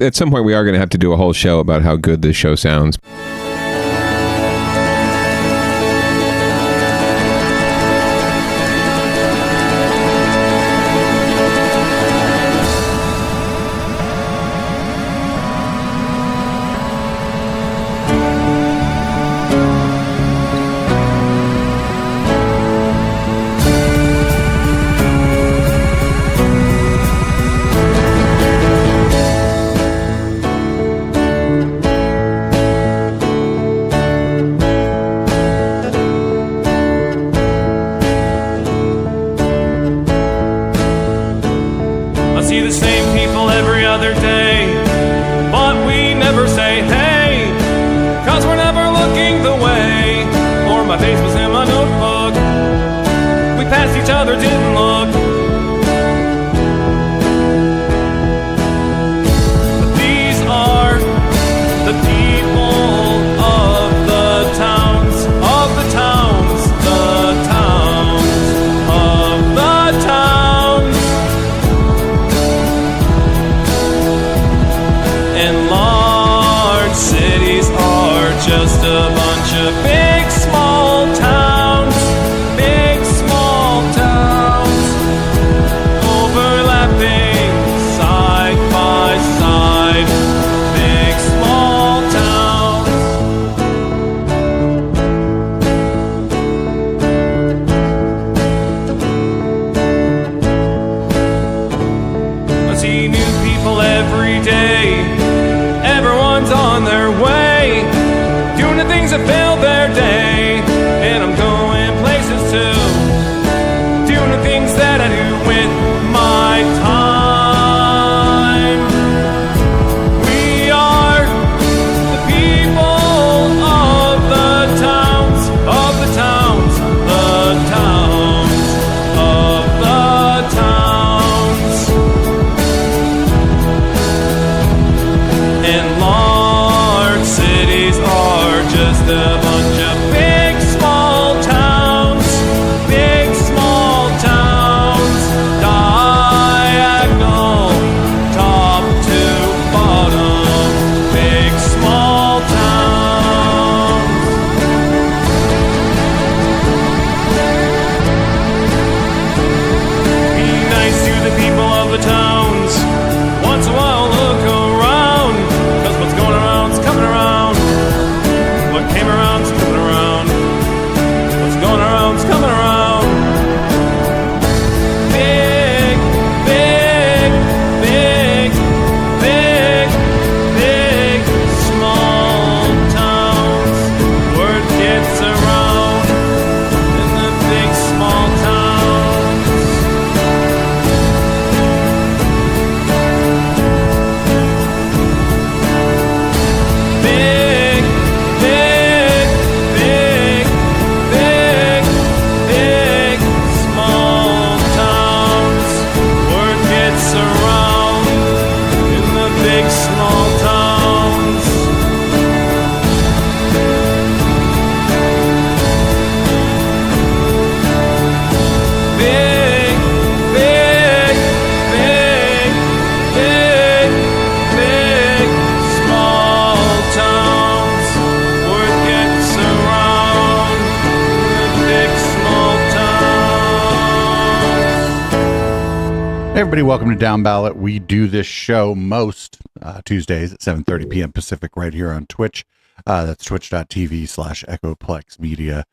at some point we are going to have to do a whole show about how good this show sounds. Everybody, welcome to Downballot. We do this show most Tuesdays at 7:30 p.m. Pacific right here on Twitch. That's twitch.tv/Echoplex Media.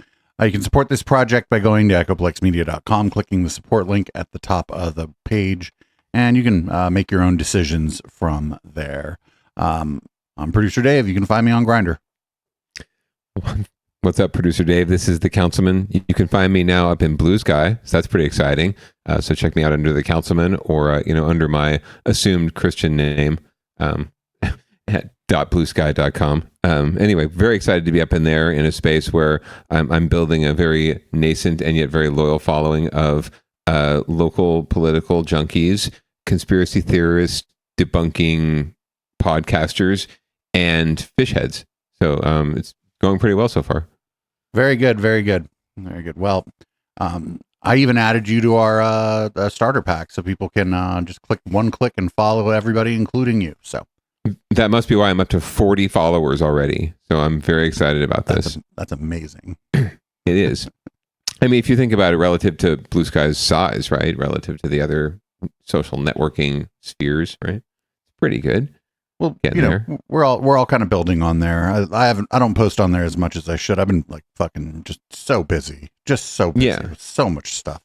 You can support this project by going to echoplexmedia.com, clicking the support link at the top of the page, and you can make your own decisions from there. I'm Producer Dave. You can find me on Grindr. What's up, Producer Dave? This is the Councilman. You can find me now up in Blue Sky, so that's pretty exciting. So check me out under the Councilman, or under my assumed Christian name at .bluesky.com. Anyway, very excited to be up in there in a space where I'm building a very nascent and yet very loyal following of local political junkies, conspiracy theorists, debunking podcasters, and fish heads. So it's going pretty well so far. Very good, very good, very good. Well, I even added you to our starter pack so people can just click and follow everybody, including you. So That must be why I'm up to 40 followers already. So I'm very excited about this. That's amazing. It is. I mean, if you think about it relative to Blue Sky's size, right? Relative to the other social networking spheres, right? Pretty good. Well, we're all kind of building on there. I don't post on there as much as I should. I've been like fucking just so busy with so much stuff.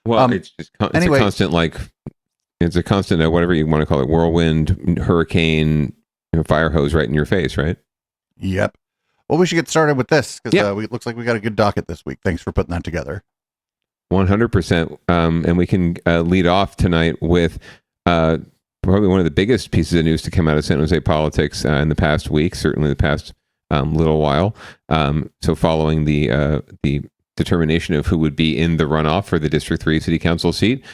Well, it's just anyway, it's a constant whatever you want to call it, whirlwind, hurricane, fire hose right in your face, right? Yep. Well, we should get started with this because it looks like we got a good docket this week. Thanks for putting that together. 100%. And we can lead off tonight with probably one of the biggest pieces of news to come out of San Jose politics in the past week, certainly the past little while. So following the determination of who would be in the runoff for the District 3 City Council seat,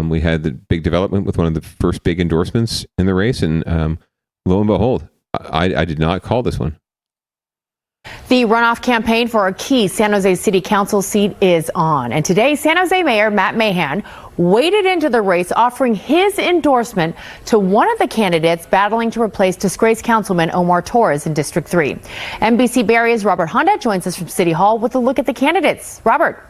we had the big development with one of the first big endorsements in the race. And lo and behold, I did not call this one. The runoff campaign for a key San Jose City Council seat is on. And today, San Jose Mayor Matt Mahan waded into the race, offering his endorsement to one of the candidates battling to replace disgraced Councilman Omar Torres in District 3. NBC Bay Area's Robert Honda joins us from City Hall with a look at the candidates. Robert.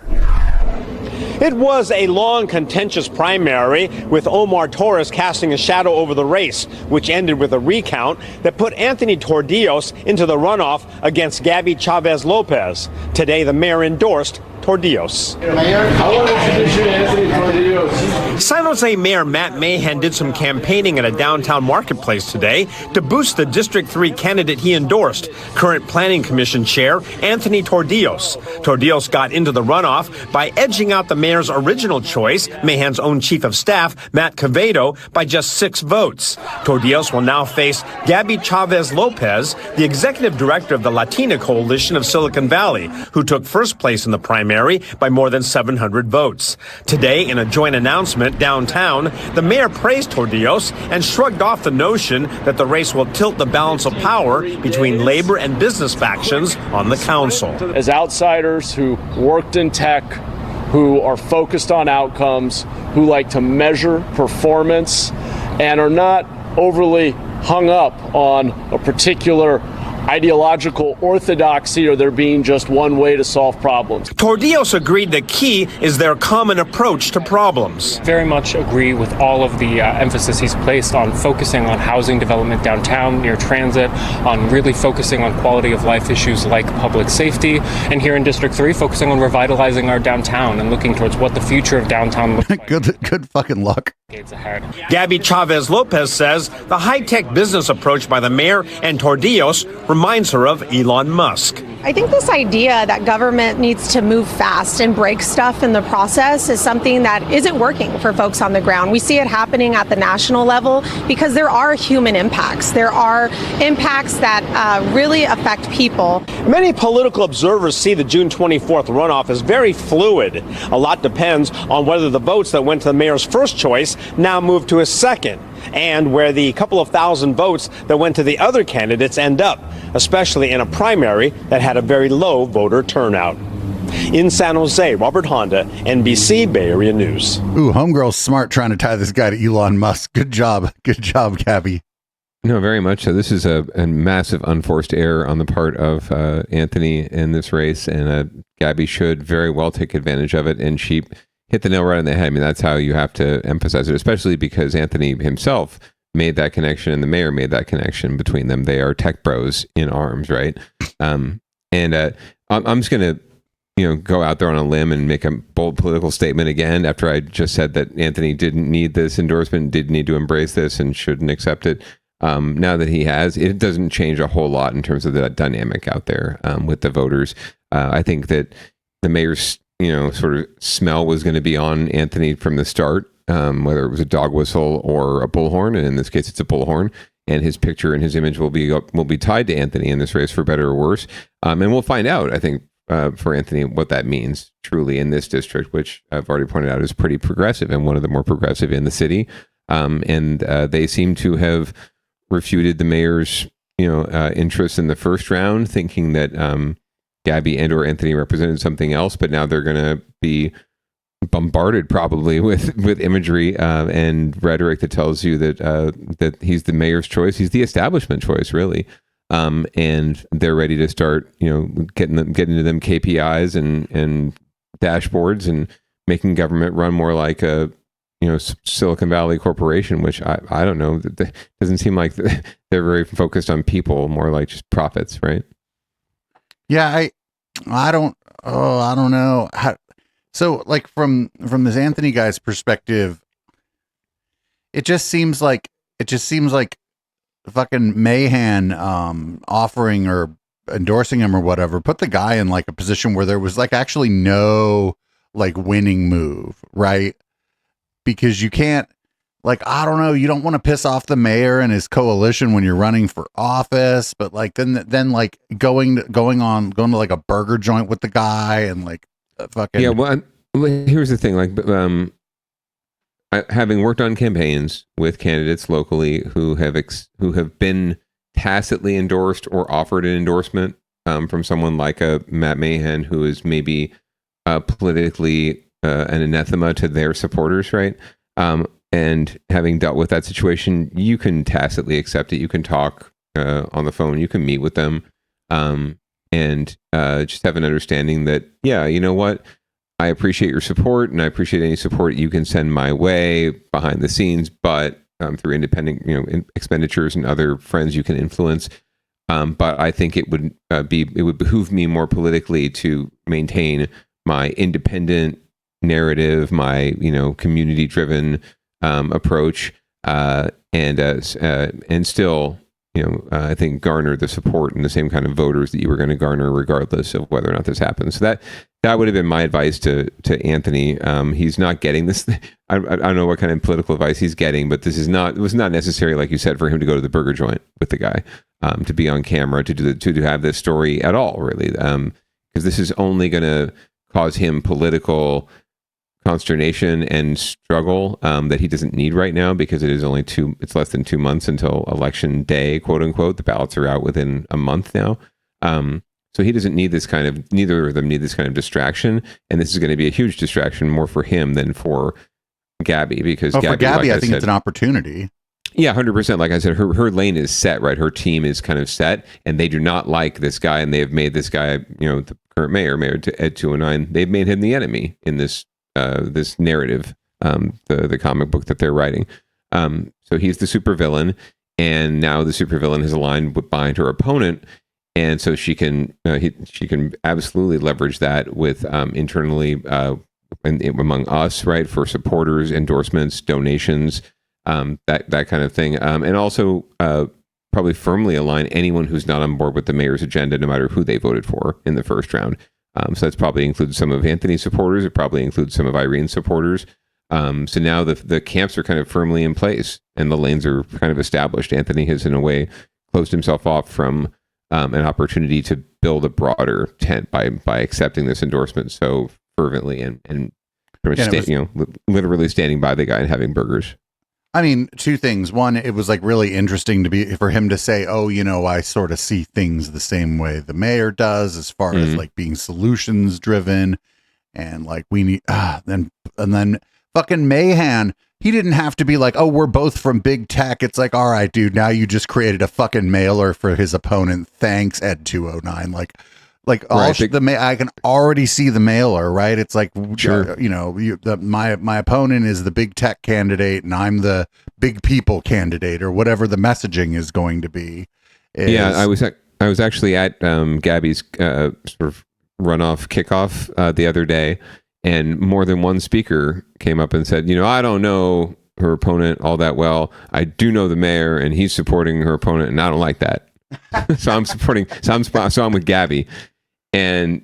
It was a long, contentious primary, with Omar Torres casting a shadow over the race, which ended with a recount that put Anthony Tordillos into the runoff against Gabby Chavez Lopez. Today, the mayor endorsed Tordillos. I want to introduce you to Anthony Tordillos. San Jose Mayor Matt Mahan did some campaigning at a downtown marketplace today to boost the District 3 candidate he endorsed, current Planning Commission Chair Anthony Tordillos. Tordillos got into the runoff by edging out the mayor's original choice, Mahan's own chief of staff, Matt Quevedo, by just 6 votes. Tordillos will now face Gabby Chavez Lopez, the executive director of the Latina Coalition of Silicon Valley, who took first place in the primary by more than 700 votes. Today, in a joint announcement downtown, the mayor praised Tordillos and shrugged off the notion that the race will tilt the balance of power between labor and business factions on the council. As outsiders who worked in tech, who are focused on outcomes, who like to measure performance, and are not overly hung up on a particular ideological orthodoxy or there being just one way to solve problems. Tordillos agreed the key is their common approach to problems. Very much agree with all of the emphasis he's placed on focusing on housing development downtown, near transit, on really focusing on quality of life issues like public safety, and here in District 3, focusing on revitalizing our downtown and looking towards what the future of downtown looks like. Good fucking luck. Ahead. Gabby Chavez Lopez says the high-tech business approach by the mayor and Tordillos reminds her of Elon Musk. I think this idea that government needs to move fast and break stuff in the process is something that isn't working for folks on the ground. We see it happening at the national level because there are human impacts. There are impacts that really affect people. Many political observers see the June 24th runoff as very fluid. A lot depends on whether the votes that went to the mayor's first choice now move to his second, and where the couple of thousand votes that went to the other candidates end up, especially in a primary that had a very low voter turnout. In San Jose, Robert Honda, NBC Bay Area News. Ooh, homegirl's smart trying to tie this guy to Elon Musk. Good job, Gabby. No, very much so. This is a massive unforced error on the part of Anthony in this race, and Gabby should very well take advantage of it, and she hit the nail right on the head. I mean, that's how you have to emphasize it, especially because Anthony himself made that connection and the mayor made that connection between them. They are tech bros in arms, right? I'm just going to, go out there on a limb and make a bold political statement again after I just said that Anthony didn't need this endorsement, didn't need to embrace this and shouldn't accept it. Now that he has, it doesn't change a whole lot in terms of the dynamic out there with the voters. I think that the mayor's sort of smell was going to be on Anthony from the start, whether it was a dog whistle or a bullhorn, and in this case, it's a bullhorn. And his picture and his image will be tied to Anthony in this race, for better or worse. And we'll find out, I think, for Anthony, what that means truly in this district, which I've already pointed out is pretty progressive and one of the more progressive in the city. And they seem to have refuted the mayor's, interest in the first round, thinking that Gabby and or Anthony represented something else, but now they're going to be bombarded probably with imagery and rhetoric that tells you that he's the mayor's choice. He's the establishment choice, really. And they're ready to start, getting into them KPIs and dashboards and making government run more like a, Silicon Valley corporation, which I don't know. That doesn't seem like they're very focused on people, more like just profits, right? Yeah, I don't know how. So, like from this Anthony guy's perspective, it just seems like fucking Mahan offering or endorsing him or whatever put the guy in like a position where there was like actually no like winning move, right? Because you can't, like, I don't know, you don't want to piss off the mayor and his coalition when you're running for office, but like then like going to like a burger joint with the guy and like fucking. Yeah, well, here's the thing, like, having worked on campaigns with candidates locally who have been tacitly endorsed or offered an endorsement from someone like a Matt Mahan, who is maybe politically an anathema to their supporters, right? And having dealt with that situation, you can tacitly accept it. You can talk on the phone. You can meet with them, and just have an understanding that, yeah, you know what? I appreciate your support, and I appreciate any support you can send my way behind the scenes, but through independent, expenditures and other friends you can influence. But I think it would behoove me more politically to maintain my independent narrative, my community driven approach, and still I think garner the support and the same kind of voters that you were going to garner regardless of whether or not this happens. So that would have been my advice to Anthony. He's not getting this. I don't know what kind of political advice he's getting, but it was not necessary, like you said, for him to go to the burger joint with the guy, to be on camera, to have this story at all, really, because this is only going to cause him political consternation and struggle that he doesn't need right now, because it's less than 2 months until election day, quote unquote. The ballots are out within a month now. So he doesn't need neither of them need this kind of distraction. And this is going to be a huge distraction more for him than for Gabby, because for Gabby, like I think it's an opportunity. Yeah, 100%. Like I said, her lane is set, right? Her team is kind of set, and they do not like this guy, and they have made this guy, the current mayor ED209, they've made him the enemy in this this narrative, the comic book that they're writing. So he's the supervillain, and now the supervillain has aligned behind her opponent, and so she can absolutely leverage that with internally and among us, right, for supporters, endorsements, donations, that kind of thing, and also probably firmly align anyone who's not on board with the mayor's agenda, no matter who they voted for in the first round. So that's probably includes some of Anthony's supporters. It probably includes some of Irene's supporters. So now the camps are kind of firmly in place, and the lanes are kind of established. Anthony has, in a way, closed himself off from an opportunity to build a broader tent by accepting this endorsement so fervently and pretty much literally standing by the guy and having burgers. I mean, two things. One, it was like really interesting for him to say, "Oh, I sort of see things the same way the mayor does, as far as like being solutions driven, and like we need." And then fucking Mahan, he didn't have to be like, "Oh, we're both from big tech." It's like, all right, dude, now you just created a fucking mailer for his opponent. Thanks, ED209. Like all right, I can already see the mailer, right? It's like, sure, my opponent is the big tech candidate, and I'm the big people candidate, or whatever the messaging is going to be. Yeah, I was actually at Gabby's sort of runoff kickoff the other day, and more than one speaker came up and said, I don't know her opponent all that well. I do know the mayor, and he's supporting her opponent, and I don't like that. So I'm with Gabby. And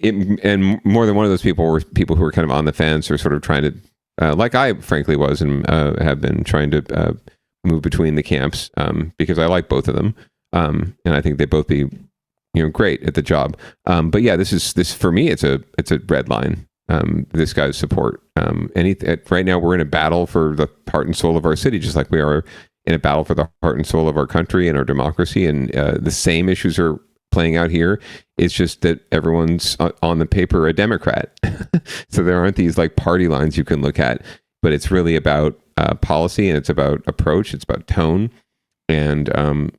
more than one of those people were people who were kind of on the fence, or sort of trying to, like I frankly was, and have been trying to move between the camps, because I like both of them, and I think they both be great at the job. But yeah, this for me, it's a red line. This guy's support. Right now we're in a battle for the heart and soul of our city, just like we are in a battle for the heart and soul of our country and our democracy, and the same issues are playing out here. It's just that everyone's on the paper a Democrat. So there aren't these like party lines you can look at, but it's really about policy, and it's about approach. It's about tone. And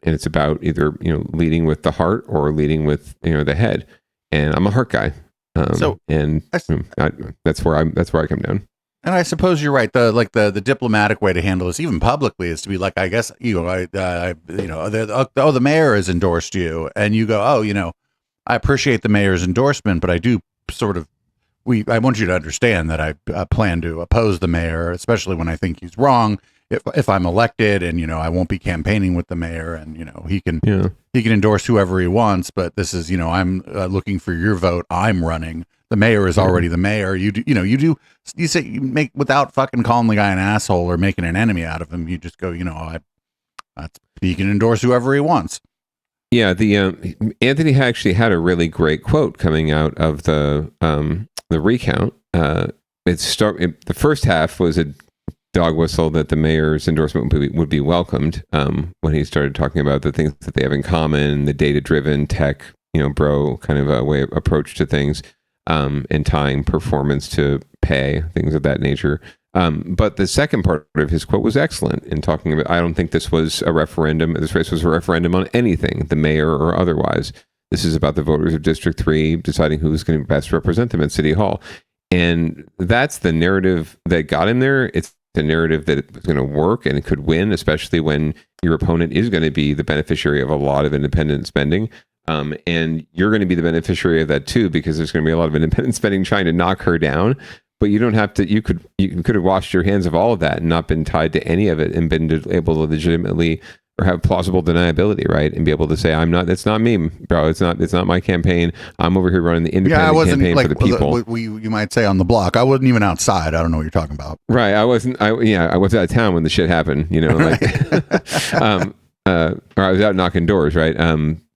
it's about either, leading with the heart or leading with, the head. And I'm a heart guy. That's where I come down. And I suppose you're right. The diplomatic way to handle this, even publicly, is to be like, I guess, the mayor has endorsed you, and you go, I appreciate the mayor's endorsement, but I do I want you to understand that I plan to oppose the mayor, especially when I think he's wrong. If I'm elected, and I won't be campaigning with the mayor, and he can endorse whoever he wants, but this is I'm looking for your vote. I'm running. The mayor is already the mayor. You make, without fucking calling the guy an asshole or making an enemy out of him. You just go, he can endorse whoever he wants. Yeah, Anthony actually had a really great quote coming out of the recount. The first half was a dog whistle that the mayor's endorsement would be welcomed, when he started talking about the things that they have in common, the data-driven tech, bro kind of a way of approach to things, and tying performance to pay, things of that nature. But the second part of his quote was excellent in talking about, I don't think this was a referendum. This race was a referendum on anything, the mayor or otherwise. This is about the voters of District 3 deciding who's going to best represent them at City Hall. And that's the narrative that got him there. It's the narrative that it's going to work and it could win, especially when your opponent is going to be the beneficiary of a lot of independent spending. And you're going to be the beneficiary of that too, because there's going to be a lot of independent spending trying to knock her down. But you don't have to. You could have washed your hands of all of that and not been tied to any of it, and been able to legitimately or have plausible deniability, right? And be able to say, "I'm not. It's not me, bro. It's not my campaign. I'm over here running the independent campaign for the people." You might say on the block. I wasn't even outside. I don't know what you're talking about. Right. I wasn't. I was out of town when the shit happened. Like, or I was out knocking doors, right?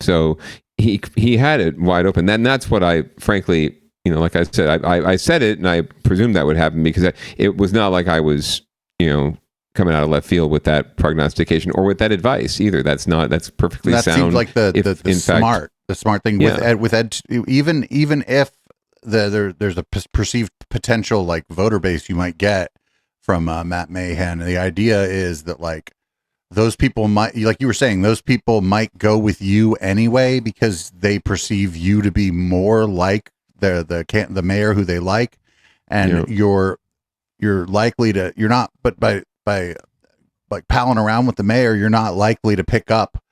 So he had it wide open. Then that's what I frankly. Like I said, I said it, and I presumed that would happen because it was not like I was, coming out of left field with that prognostication or with that advice either. That's perfectly sound. That seems like the smart thing with Ed. Even if there's a perceived potential like voter base you might get from Matt Mahan, the idea is that like those people might, like you were saying, those people might go with you anyway because they perceive you to be more like the mayor who they like, and you're likely to, you're not, but by like palling around with the mayor, you're not likely to pick up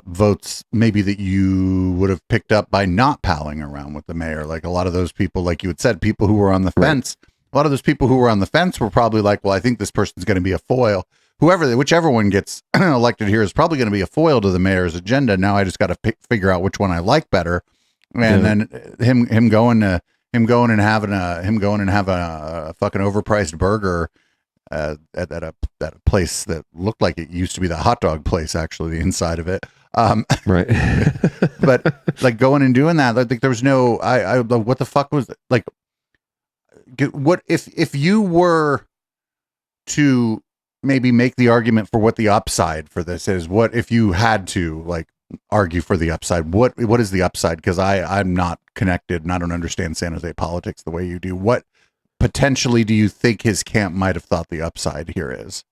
votes maybe that you would have picked up by not palling around with the mayor. Like a lot of those people, like you had said, people who were on the fence, a lot of those people who were on the fence were probably like, well, I think this person's going to be a foil. Whichever one gets elected here is probably going to be a foil to the mayor's agenda. Now I just got to figure out which one I like better. And then him going and having a fucking overpriced burger at a place that looked like it used to be the hot dog place, actually, the inside of it. Right. But like going and doing that, I think there was no, what the fuck was like, what if you were to maybe make the argument for what the upside for this is, what if you had to like argue for the upside, what is the upside? Because I'm not connected and I don't understand San Jose politics the way you do. What potentially do you think his camp might have thought the upside here is?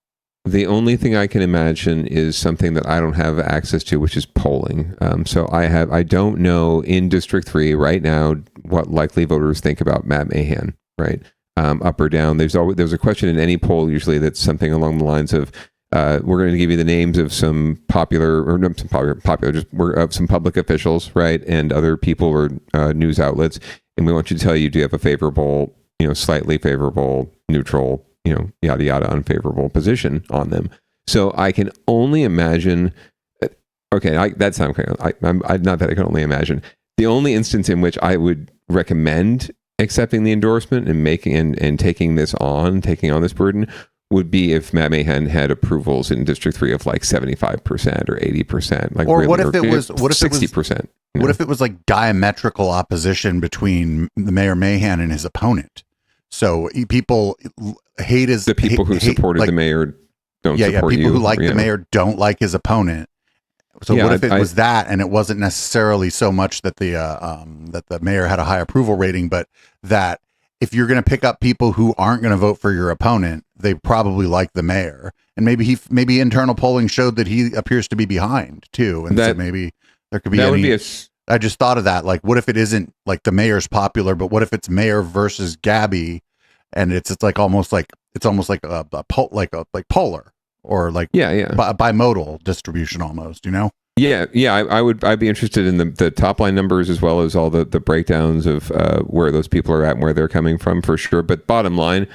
The only thing I can imagine is something that I don't have access to, which is polling. So I don't know in District 3 right now what likely voters think about Matt Mahan, right? Up or down. There's a question in any poll usually that's something along the lines of, we're going to give you the names of some popular, or not some popular, just some public officials, right, and other people or news outlets, and we want you to tell you, do you have a favorable, slightly favorable, neutral, yada yada, unfavorable position on them. So I can only imagine. Okay, that sounds kind of. Not that I can only imagine. The only instance in which I would recommend accepting the endorsement and taking on this burden would be if Matt Mahan had approvals in District 3 of like 75% or 80%. Like, or really, what if it was 60%? What if it was like diametrical opposition between the Mayor Mahan and his opponent? So people hate his... The people who supported the mayor don't support you. People who like the mayor don't like his opponent. So what if it was that, and it wasn't necessarily so much that the mayor had a high approval rating, but that if you're going to pick up people who aren't going to vote for your opponent, they probably like the mayor, and maybe internal polling showed that he appears to be behind too, and so maybe there could be I just thought of that. Like, what if it isn't like the mayor's popular, but what if it's mayor versus Gabby, and it's almost like a polar or like bimodal distribution almost, you know? I'd be interested in the top line numbers as well as all the breakdowns of where those people are at and where they're coming from for sure. But bottom line,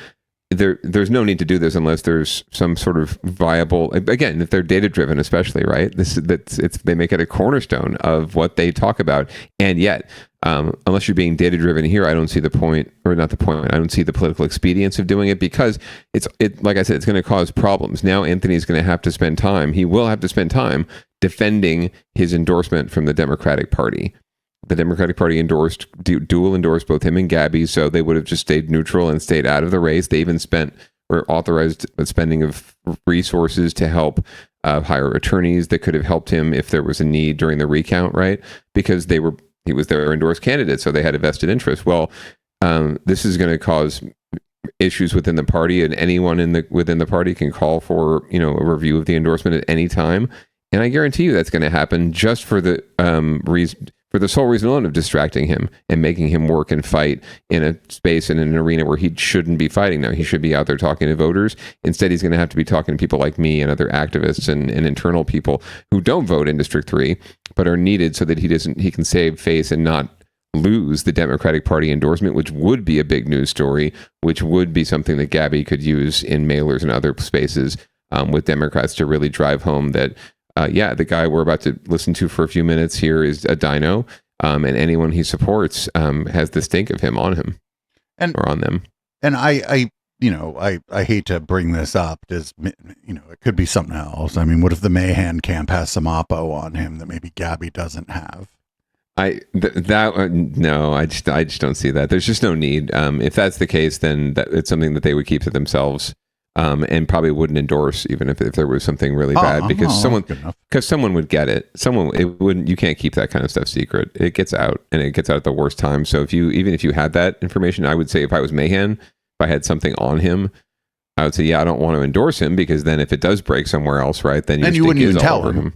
there's no need to do this unless there's some sort of viable, again, if they're data driven, especially, right? They make it a cornerstone of what they talk about. And yet, unless you're being data driven here, I don't see the point, or not the point. I don't see the political expedience of doing it, because like I said, it's going to cause problems. Now Anthony's going to have to spend time. He will have to spend time defending his endorsement from the Democratic Party. The Democratic Party dual endorsed both him and Gabby, so they would have just stayed neutral and stayed out of the race. They even authorized spending of resources to help hire attorneys that could have helped him if there was a need during the recount, right? Because he was their endorsed candidate, so they had a vested interest. Well, this is going to cause issues within the party, and anyone within the party can call for a review of the endorsement at any time. And I guarantee you that's going to happen just for the for the sole reason alone of distracting him and making him work and fight in a space and in an arena where he shouldn't be fighting now. He should be out there talking to voters. Instead, he's going to have to be talking to people like me and other activists and internal people who don't vote in District 3, but are needed so that he can save face and not lose the Democratic Party endorsement, which would be a big news story, which would be something that Gabby could use in mailers and other spaces with Democrats to really drive home that the guy we're about to listen to for a few minutes here is a dino, and anyone he supports has the stink of him on him or on them. And I hate to bring this up, it could be something else. I mean, what if the Mahan camp has some oppo on him that maybe Gabby doesn't have? No, I just don't see that. There's just no need. If that's the case, then it's something that they would keep to themselves. And probably wouldn't endorse even if there was something really bad, because someone would get it. You can't keep that kind of stuff secret. It gets out, and it gets out at the worst time. So even if you had that information, I would say if I was Mahan, if I had something on him, I would say, I don't want to endorse him, because then if it does break somewhere else, right, then you wouldn't even tell him.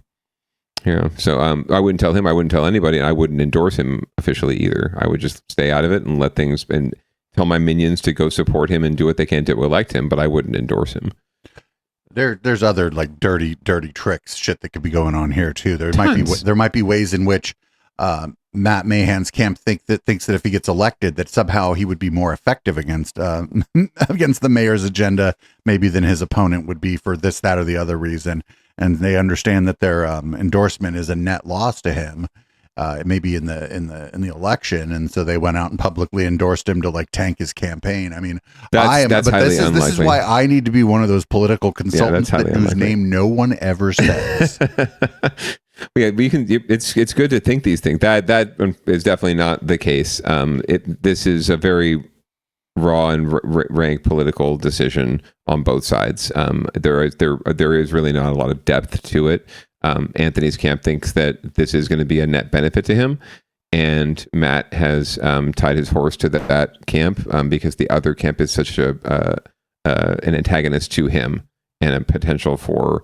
Yeah. So I wouldn't tell him, I wouldn't tell anybody, and I wouldn't endorse him officially either. I would just stay out of it and let things and tell my minions to go support him and do what they can to elect him, but I wouldn't endorse him. There's other like dirty tricks, shit that could be going on here too. There might be ways in which Matt Mahan's camp thinks that if he gets elected, that somehow he would be more effective against the mayor's agenda, maybe than his opponent would be for this, that, or the other reason. And they understand that their endorsement is a net loss to him. Maybe in the election, and so they went out and publicly endorsed him to like tank his campaign. I mean, this is why I need to be one of those political consultants whose name no one ever says. We can. It's good to think these things. That is definitely not the case. This is a very raw and rank political decision on both sides. There is really not a lot of depth to it. Anthony's camp thinks that this is going to be a net benefit to him, and Matt has tied his horse to that camp because the other camp is such an antagonist to him and a potential for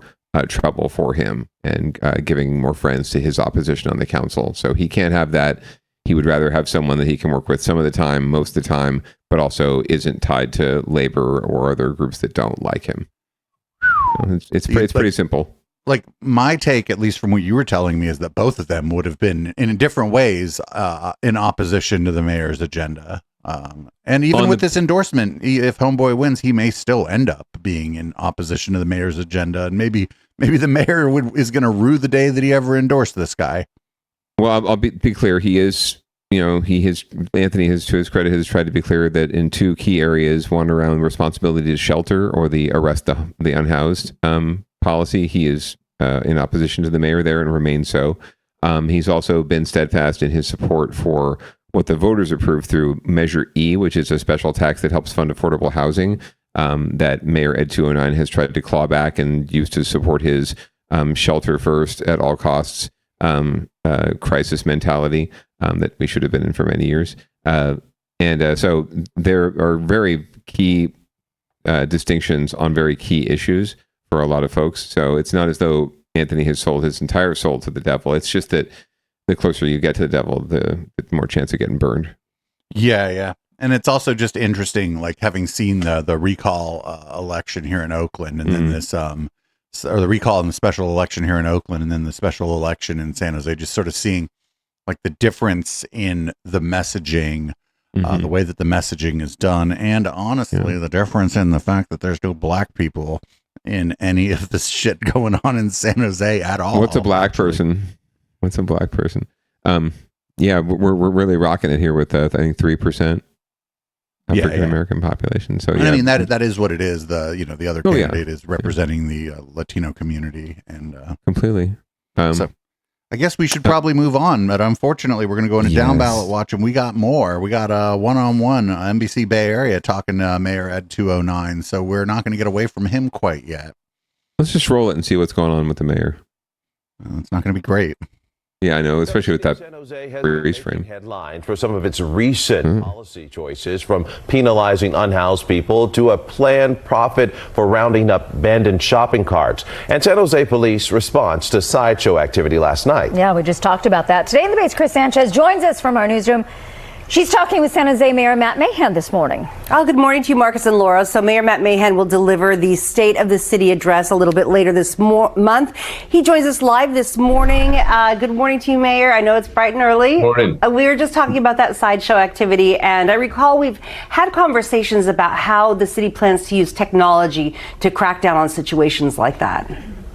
trouble for him, and giving more friends to his opposition on the council. So he can't have that. He would rather have someone that he can work with some of the time, most of the time, but also isn't tied to labor or other groups that don't like him. It's pretty simple. Like, my take, at least from what you were telling me, is that both of them would have been in different ways in opposition to the mayor's agenda. And even with this endorsement, if Homeboy wins, he may still end up being in opposition to the mayor's agenda. And maybe the mayor is going to rue the day that he ever endorsed this guy. Well, I'll be clear. He is, Anthony has, to his credit, has tried to be clear that in two key areas, one around responsibility to shelter or the arrest the unhoused policy, he is in opposition to the mayor there and remains so. He's also been steadfast in his support for what the voters approved through Measure E, which is a special tax that helps fund affordable housing that Mayor ED209 has tried to claw back and use to support his shelter first at all costs, crisis mentality that we should have been in for many years. So there are very key distinctions on very key issues for a lot of folks. So it's not as though Anthony has sold his entire soul to the devil. It's just that the closer you get to the devil, the more chance of getting burned. Yeah. And it's also just interesting, like having seen the recall election here in Oakland, and then this or the recall and the special election here in Oakland, and then the special election in San Jose, just sort of seeing like the difference in the messaging, the way that the messaging is done, and honestly, the difference in the fact that there's no black people in any of this shit going on in San Jose at all. What's a black person? Yeah, we're really rocking it here with I think 3% African American population. So I mean that is what it is. The other candidate is representing the Latino community, and completely. So I guess we should probably move on, but unfortunately we're going to go into down ballot watch, and we got more. We got a one-on-one NBC Bay Area talking to Mayor ED209, so we're not going to get away from him quite yet. Let's just roll it and see what's going on with the mayor. It's not going to be great. Yeah, I know, especially with that San Jose has freeze frame. Headlines for some of its recent policy choices, from penalizing unhoused people to a planned profit for rounding up abandoned shopping carts. And San Jose police response to sideshow activity last night. Yeah, we just talked about that. Today in the Base, Chris Sanchez joins us from our newsroom. She's talking with San Jose Mayor Matt Mahan this morning. Oh, good morning to you, Marcus and Laura. So Mayor Matt Mahan will deliver the State of the City address a little bit later this month. He joins us live this morning. Good morning to you, Mayor. I know it's bright and early. Morning. We were just talking about that sideshow activity, and I recall we've had conversations about how the city plans to use technology to crack down on situations like that.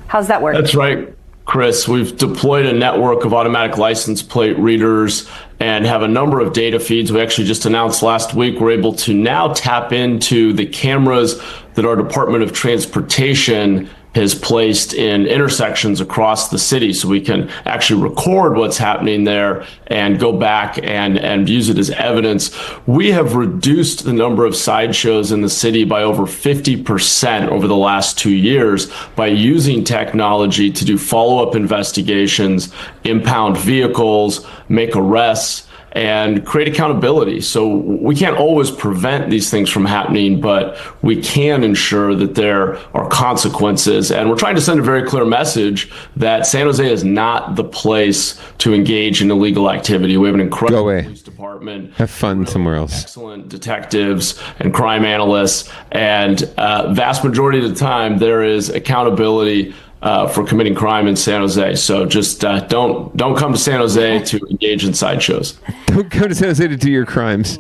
How's that working? That's right, Chris. We've deployed a network of automatic license plate readers and have a number of data feeds. We actually just announced last week we're able to now tap into the cameras that our Department of Transportation has placed in intersections across the city, so we can actually record what's happening there and go back and use it as evidence. We have reduced the number of sideshows in the city by over 50% over the last 2 years by using technology to do follow-up investigations, impound vehicles, make arrests, and create accountability. So we can't always prevent these things from happening, but we can ensure that there are consequences. And we're trying to send a very clear message that San Jose is not the place to engage in illegal activity. We have an incredible police department. Have fun somewhere else. Excellent detectives and crime analysts. And vast majority of the time, there is accountability for committing crime in San Jose. So just don't come to San Jose to engage in sideshows. Don't go to San Jose to do your crimes.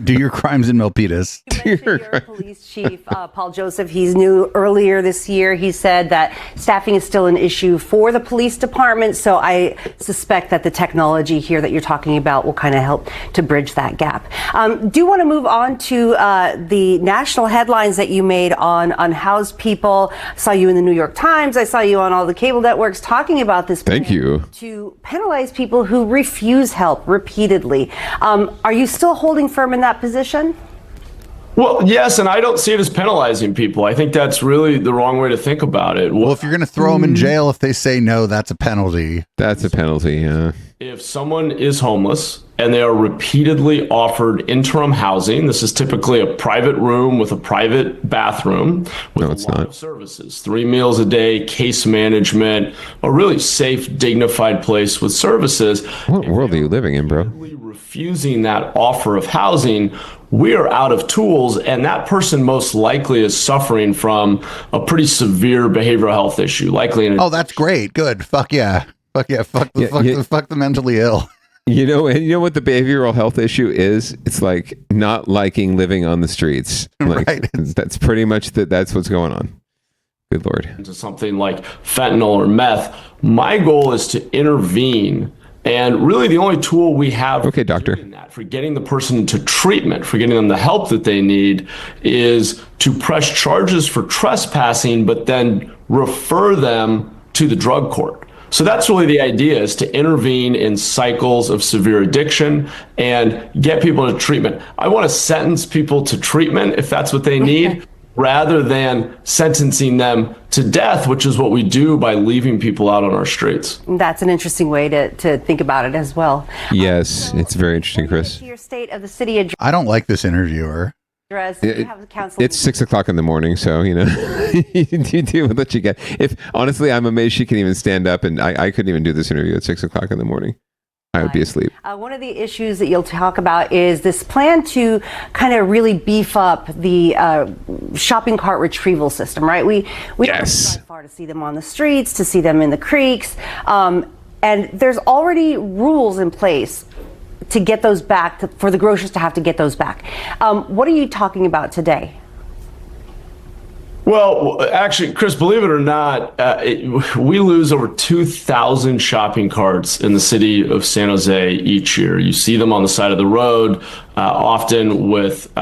Do your crimes in Milpitas. Your police chief, Paul Joseph, he's new earlier this year. He said that staffing is still an issue for the police department. So I suspect that the technology here that you're talking about will kind of help to bridge that gap. Do want to move on to the national headlines that you made on unhoused people. I saw you in the New York Times. I saw you on all the cable networks talking about this. Thank you. To penalize people who refuse help repeatedly. Are you still holding firm in that position? Well, yes, and I don't see it as penalizing people. I think that's really the wrong way to think about it. Well, if you're going to throw them in jail if they say no, that's a penalty. That's a penalty, yeah. If someone is homeless and they are repeatedly offered interim housing, this is typically a private room with a private bathroom with a lot of services, 3 meals a day, case management, a really safe, dignified place with services. What world are you living in, bro? Refusing that offer of housing, we are out of tools, and that person most likely is suffering from a pretty severe behavioral health issue, likely in that's great. Good. Fuck yeah. Fuck the mentally ill. You know what the behavioral health issue is? It's like not liking living on the streets. Like, right. That's pretty much that's what's going on. Good Lord. Into something like fentanyl or meth. My goal is to intervene. And really the only tool we have for getting the person to treatment, for getting them the help that they need, is to press charges for trespassing, but then refer them to the drug court. So that's really the idea, is to intervene in cycles of severe addiction and get people to treatment. I want to sentence people to treatment if that's what they need. rather than sentencing them to death, which is what we do by leaving people out on our streets. That's an interesting way to think about it as well. Yes, it's very interesting, Chris. To your state of the city I don't like this interviewer. address, you have the council. It's 6 o'clock in the morning, so you do what you get. If honestly, I'm amazed she can even stand up, and I couldn't even do this interview at 6 o'clock in the morning. I would be asleep. One of the issues that you'll talk about is this plan to kind of really beef up the shopping cart retrieval system, right? We Yes. don't go far to see them on the streets, to see them in the creeks, and there's already rules in place to get those back, for the grocers to have to get those back. What are you talking about today? Well, actually, Chris, believe it or not, we lose over 2,000 shopping carts in the city of San Jose each year. You see them on the side of the road, often with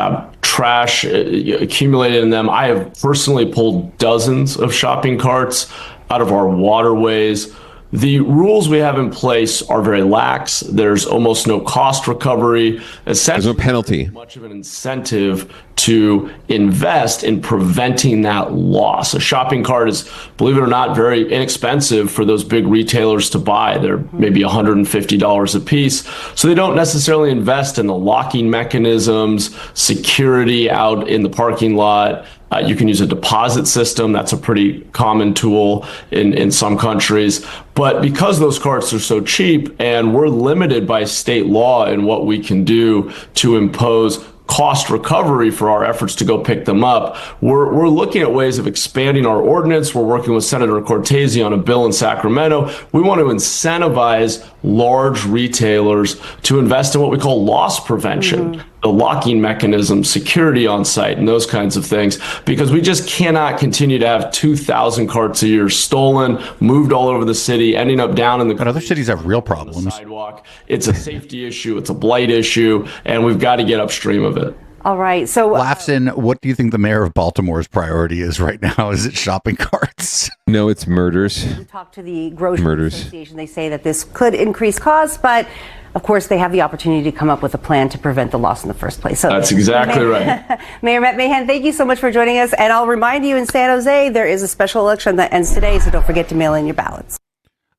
trash accumulated in them. I have personally pulled dozens of shopping carts out of our waterways. The rules we have in place are very lax. There's almost no cost recovery. There's no penalty. Much of an incentive to invest in preventing that loss. A shopping cart is, believe it or not, very inexpensive for those big retailers to buy. They're maybe $150 a piece. So they don't necessarily invest in the locking mechanisms, security out in the parking lot. You can use a deposit system. That's a pretty common tool in some countries. But because those carts are so cheap and we're limited by state law in what we can do to impose cost recovery for our efforts to go pick them up, we're looking at ways of expanding our ordinance. We're working with Senator Cortese on a bill in Sacramento. We want to incentivize large retailers to invest in what we call loss prevention, the locking mechanism, security on site, and those kinds of things, because we just cannot continue to have 2,000 carts a year stolen, moved all over the city, ending up down in the... But other cities have real problems. Sidewalk. It's a safety issue. It's a blight issue, and we've got to get upstream of it. All right. So laughs in. What do you think the mayor of Baltimore's priority is right now? Is it shopping carts? No, it's murders. Talk to the Grocery Association. They say that this could increase costs, but of course they have the opportunity to come up with a plan to prevent the loss in the first place. So that's exactly right. Mayor Matt Mahan, thank you so much for joining us. And I'll remind you, in San Jose, there is a special election that ends today, so don't forget to mail in your ballots.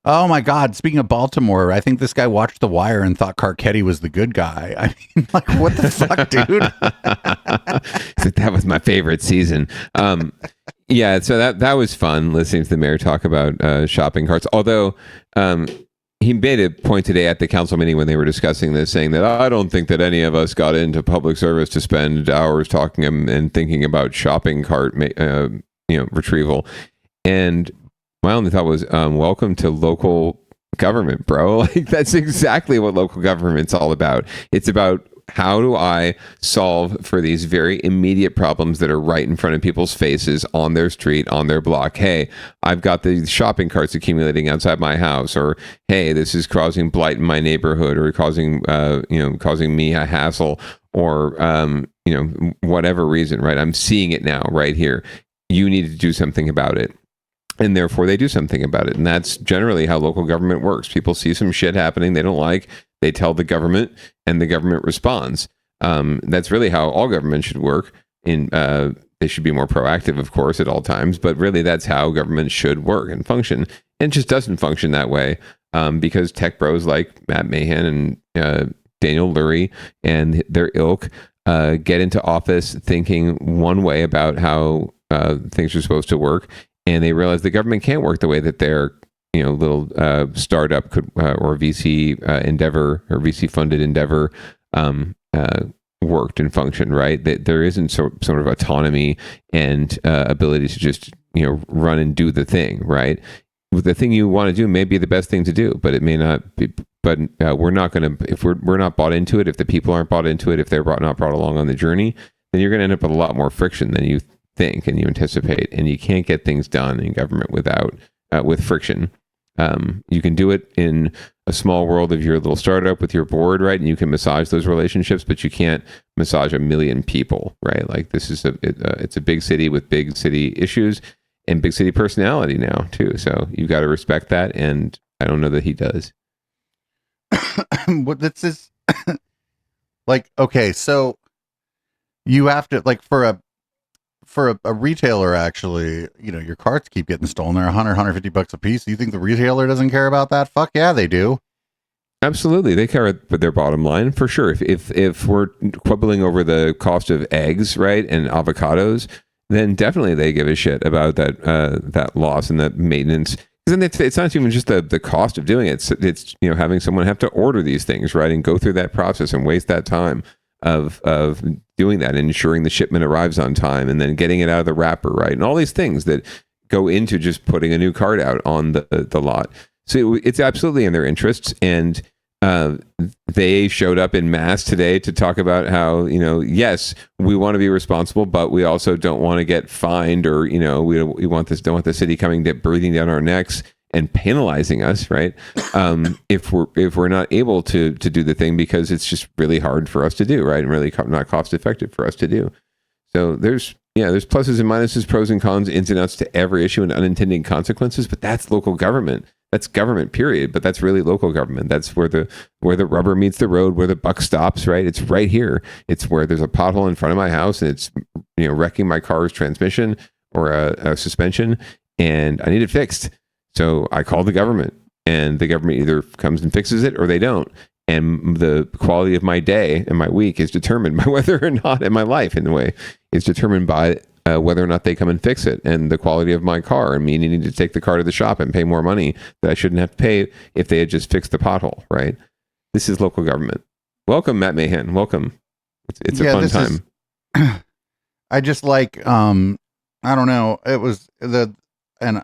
Oh my God! Speaking of Baltimore, I think this guy watched The Wire and thought Carcetti was the good guy. I mean, like, what the fuck, dude? That was my favorite season. Yeah, so that was fun listening to the mayor talk about shopping carts. Although he made a point today at the council meeting when they were discussing this, saying that I don't think that any of us got into public service to spend hours talking and thinking about shopping cart, retrieval. And my only thought was, welcome to local government, bro. Like, that's exactly what local government's all about. It's about, how do I solve for these very immediate problems that are right in front of people's faces, on their street, on their block? Hey, I've got these shopping carts accumulating outside my house, or hey, this is causing blight in my neighborhood, or causing me a hassle, or whatever reason, right? I'm seeing it now right here. You need to do something about it. And therefore they do something about it. And that's generally how local government works. People see some shit happening they don't like, they tell the government, and the government responds. That's really how all government should work. They should be more proactive, of course, at all times, but really that's how government should work and function. And it just doesn't function that way because tech bros like Matt Mahan and Daniel Lurie and their ilk get into office thinking one way about how things are supposed to work. And they realize the government can't work the way that their little startup could or VC endeavor or VC funded endeavor worked and functioned, right? That there isn't sort of autonomy and ability to just run and do the thing, right? The thing you want to do may be the best thing to do, but it may not be. But we're not going to, if we're not bought into it, if the people aren't bought into it, if they're not brought along on the journey, then you're going to end up with a lot more friction than you think and you anticipate, and you can't get things done in government without with friction. You can do it in a small world of your little startup with your board, right? And you can massage those relationships, but you can't massage 1 million people, right? Like, this is it's a big city with big city issues and big city personality now too. So you got to respect that, and I don't know that he does. What this is like? Okay, so you have to, like, for for a retailer, actually, your carts keep getting stolen. They're $150 a piece. You think the retailer doesn't care about that? Fuck yeah, they do. Absolutely, they care about their bottom line for sure. If we're quibbling over the cost of eggs, right, and avocados, then definitely they give a shit about that loss and that maintenance. Because then it's not even just the cost of doing it. It's having someone have to order these things, right, and go through that process and waste that time of doing that and ensuring the shipment arrives on time and then getting it out of the wrapper, right, and all these things that go into just putting a new cart out on the lot. So it's absolutely in their interests, and they showed up in mass today to talk about how, yes, we want to be responsible, but we also don't want to get fined, or we don't want the city breathing down our necks and penalizing us, right? If we're not able to do the thing because it's just really hard for us to do, right, and really not cost effective for us to do. So there's pluses and minuses, pros and cons, ins and outs to every issue and unintended consequences, but that's local government. That's government, period. But that's really local government. That's where the rubber meets the road, where the buck stops, right? It's right here. It's where there's a pothole in front of my house and it's wrecking my car's transmission or a suspension, and I need it fixed. So I call the government, and the government either comes and fixes it or they don't. And the quality of my day and my week is determined by whether or not, and my life in a way, is determined by whether or not they come and fix it, and the quality of my car, and me needing to take the car to the shop and pay more money that I shouldn't have to pay if they had just fixed the pothole, right? This is local government. Welcome, Matt Mahan. Welcome. It's a fun time. I just like, I don't know. It was and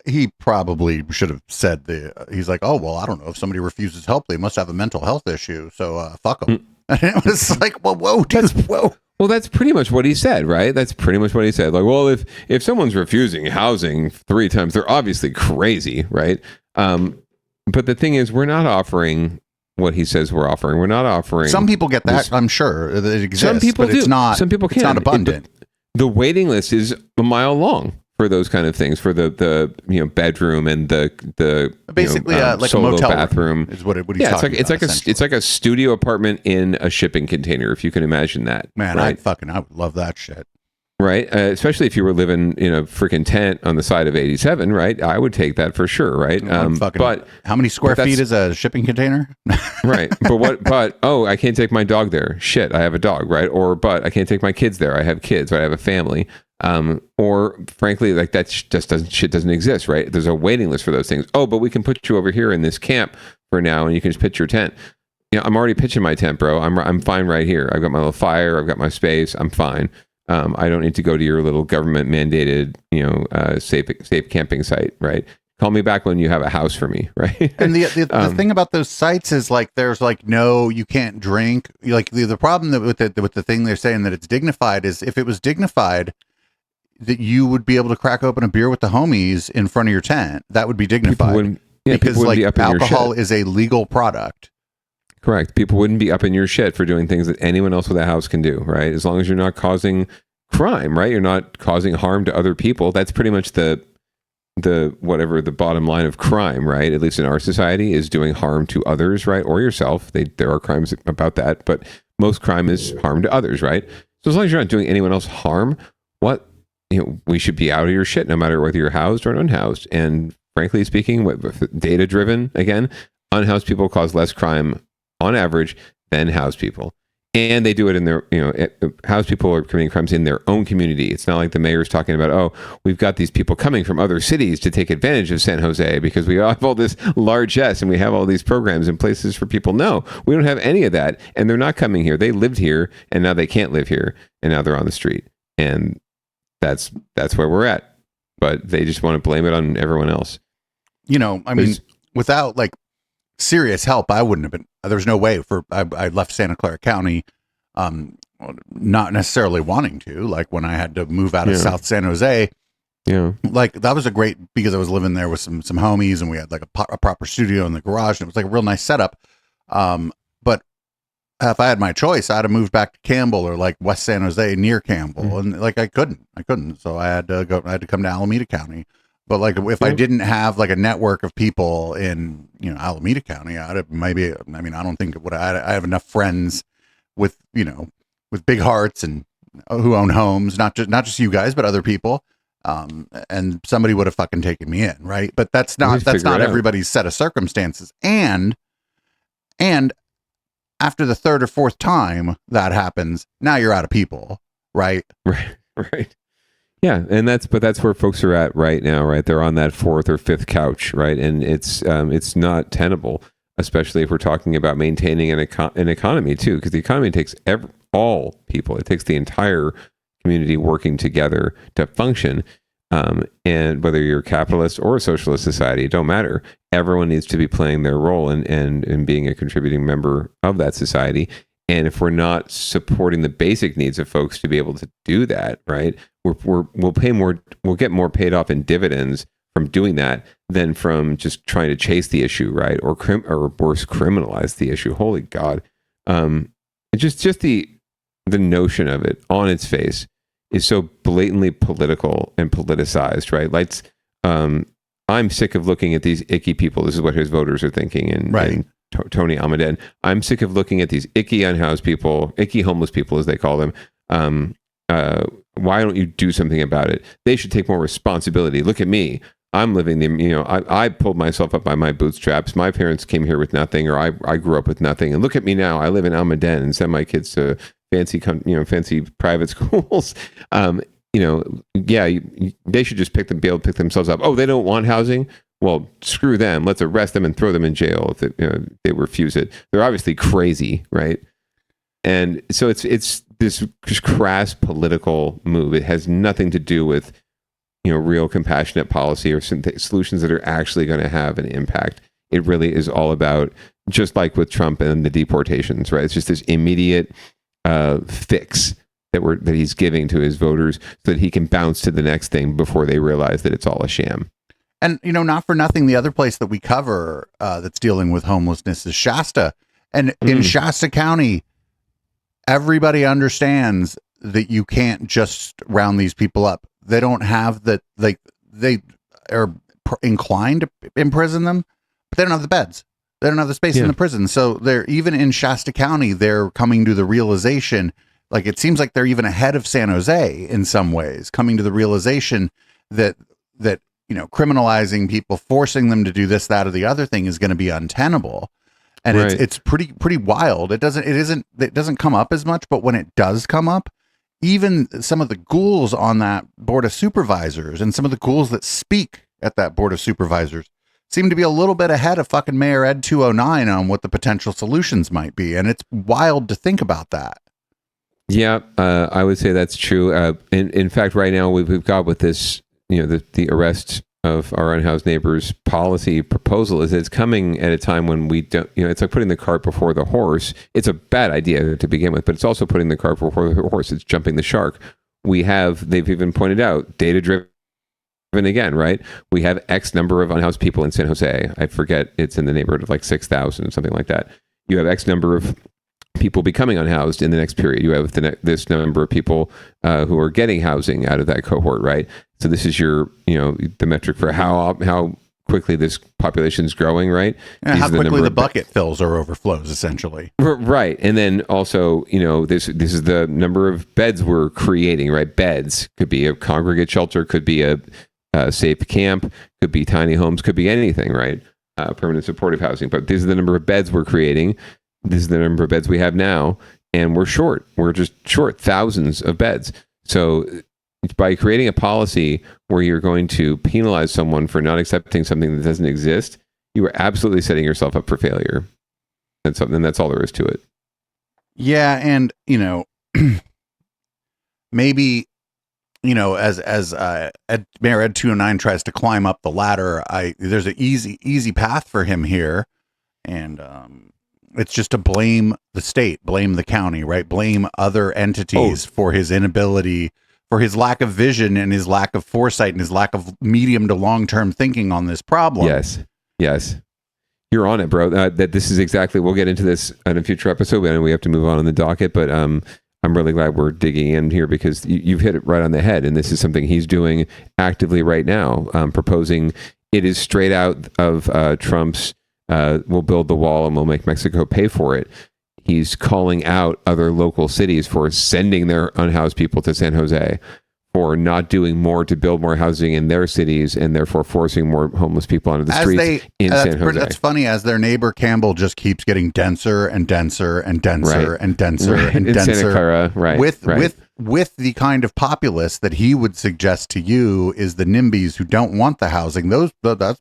he probably should have said he's like, oh, well, I don't know. If somebody refuses help, they must have a mental health issue. So fuck them. And it was like, well, whoa, dude, whoa. Well, that's pretty much what he said, right? That's pretty much what he said. Like, well, if someone's refusing housing 3 times, they're obviously crazy, right? But the thing is, we're not offering what he says we're offering. We're not offering. Some people get that, I'm sure. It exists. Some people do. It's not, some people can. It's not abundant. The waiting list is a mile long for those kind of things, for the bedroom and the basically like solo a motel bathroom is what he's talking about. It's like a studio apartment in a shipping container, if you can imagine that. Man, right? I would love that shit. Right, especially if you were living in a freaking tent on the side of 87, right? I would take that for sure, right? But how many square feet is a shipping container? Right, but I can't take my dog there. Shit, I have a dog, right? But I can't take my kids there. I have kids, right? I have a family. Or frankly, like that just doesn't exist, right? There's a waiting list for those things. Oh, but we can put you over here in this camp for now, and you can just pitch your tent. I'm already pitching my tent, bro. I'm fine right here. I've got my little fire. I've got my space. I'm fine. I don't need to go to your little government mandated, safe camping site, right? Call me back when you have a house for me, right? And the thing about those sites is like there's like no, you can't drink. Like the problem with the thing they're saying that it's dignified is if it was dignified, that you would be able to crack open a beer with the homies in front of your tent. That would be dignified. Because like alcohol is a legal product. Correct. People wouldn't be up in your shit for doing things that anyone else with a house can do, right? As long as you're not causing crime, right? You're not causing harm to other people. That's pretty much the whatever the bottom line of crime, right? At least in our society, is doing harm to others, right? Or yourself. There are crimes about that, but most crime is harm to others, right? So as long as you're not doing anyone else harm, we should be out of your shit, no matter whether you're housed or unhoused. And frankly speaking, data driven, again, unhoused people cause less crime on average than housed people. And they do it in their, housed people are committing crimes in their own community. It's not like the mayor's talking about, oh, we've got these people coming from other cities to take advantage of San Jose because we have all this largesse and we have all these programs and places for people. No, we don't have any of that. And they're not coming here. They lived here and now they can't live here. And now they're on the street. And that's where we're at. But they just want to blame it on everyone else. Without like serious help, I wouldn't have been. There's no way I left Santa Clara County, not necessarily wanting to. Like when I had to move out of South San Jose, like that was because I was living there with some homies, and we had like a proper studio in the garage, and it was like a real nice setup. But if I had my choice, I'd have moved back to Campbell or like West San Jose near Campbell, and like I couldn't. So I had to come to Alameda County. But like if I didn't have like a network of people in Alameda County, I'd have maybe. I mean, I don't think I have enough friends with big hearts and who own homes, not just you guys, but other people. And somebody would have fucking taken me in, right? But that's not everybody's set of circumstances. And after the third or fourth time that happens, now you're out of people, right? Right. Yeah, and that's where folks are at right now, right? They're on that fourth or fifth couch, right? And it's not tenable, especially if we're talking about maintaining an economy too, because the economy takes all people. It takes the entire community working together to function. And whether you're a capitalist or a socialist society, it don't matter. Everyone needs to be playing their role and being a contributing member of that society. And if we're not supporting the basic needs of folks to be able to do that, right, we'll get more paid off in dividends from doing that than from just trying to chase the issue, right, or worse, criminalize the issue. Holy God, just the notion of it on its face is so blatantly political and politicized, right? I'm sick of looking at these icky people. This is what his voters are thinking, and Tony Amadou. I'm sick of looking at these icky unhoused people, icky homeless people, as they call them. Why don't you do something about it? They should take more responsibility. Look at me. I'm living I pulled myself up by my bootstraps. My parents came here with nothing, or I grew up with nothing. And look at me now. I live in Almaden and send my kids to fancy private schools. They should just be able to pick themselves up. Oh, they don't want housing? Well, screw them. Let's arrest them and throw them in jail if they refuse it. They're obviously crazy, right? And so it's this just crass political move. It has nothing to do with real compassionate policy or solutions that are actually going to have an impact. It really is all about, just like with Trump and the deportations, right? It's just this immediate fix that he's giving to his voters so that he can bounce to the next thing before they realize that it's all a sham. And, not for nothing, the other place that we cover that's dealing with homelessness is Shasta. And in Shasta County, everybody understands that you can't just round these people up. They don't have they are inclined to imprison them, but they don't have the beds. They don't have the space in the prison. So they're, even in Shasta County, they're coming to the realization, like it seems like they're even ahead of San Jose in some ways, coming to the realization that criminalizing people, forcing them to do this, that, or the other thing is going to be untenable. And it's pretty wild. It doesn't come up as much, but when it does come up, even some of the ghouls on that board of supervisors and some of the ghouls that speak at that board of supervisors seem to be a little bit ahead of fucking Mayor ED209 on what the potential solutions might be. And it's wild to think about that. Yeah, I would say that's true. In fact, right now we've got with this, the arrest of our unhoused neighbors policy proposal is it's coming at a time when we don't, it's like putting the cart before the horse. It's a bad idea to begin with, but it's also putting the cart before the horse. It's jumping the shark. They've even pointed out, data-driven again, right? We have X number of unhoused people in San Jose. I forget, it's in the neighborhood of like 6,000, something like that. You have X number of people becoming unhoused in the next period. You have this number of people who are getting housing out of that cohort, right? So this is your, the metric for how quickly this population is growing, right? And how quickly the bucket fills or overflows, essentially. Right. And then also, this is the number of beds we're creating, right? Beds could be a congregate shelter, could be a safe camp, could be tiny homes, could be anything, right? Permanent supportive housing. But these are the number of beds we're creating. This is the number of beds we have now, and we're short. We're just short thousands of beds. So by creating a policy where you're going to penalize someone for not accepting something that doesn't exist, you are absolutely setting yourself up for failure. And that's all there is to it. Yeah, and maybe as Mayor ED209 tries to climb up the ladder, there's an easy path for him here, and it's just to blame the state, blame the county, right? Blame other entities for his inability, for his lack of vision and his lack of foresight and his lack of medium to long-term thinking on this problem. Yes. You're on it, bro. That this is exactly, we'll get into this in a future episode, and we have to move on the docket, but I'm really glad we're digging in here because you've hit it right on the head. And this is something he's doing actively right now, proposing. It is straight out of Trump's we'll build the wall and we'll make Mexico pay for it. he's calling out other local cities for sending their unhoused people to San Jose, for not doing more to build more housing in their cities, and therefore forcing more homeless people onto the streets in San Jose. That's funny, as their neighbor Campbell just keeps getting denser and denser and denser and denser and in denser. Santa Clara, with the kind of populace that he would suggest to you is the NIMBYs who don't want the housing. That's the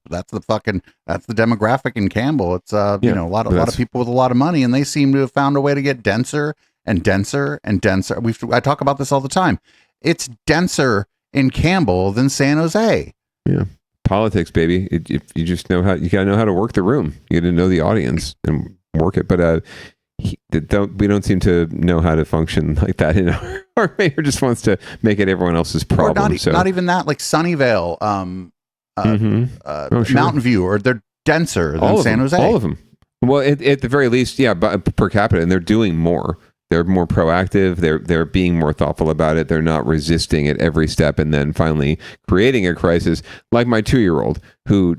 demographic in Campbell. It's a lot of people with a lot of money, and they seem to have found a way to get denser and denser and denser. I talk about this all the time. It's denser in Campbell than San Jose. Yeah. Politics, baby. You just know how, you gotta know how to work the room. You gotta know the audience and work it. But we don't seem to know how to function like that. Our mayor just wants to make it everyone else's problem. Not even that, like Sunnyvale, sure. Mountain View, or they're denser than San Jose. All of them. Well, at the very least, yeah, but per capita, and they're doing more. They're more proactive. They're being more thoughtful about it. They're not resisting at every step, and then finally creating a crisis. Like my 2-year-old who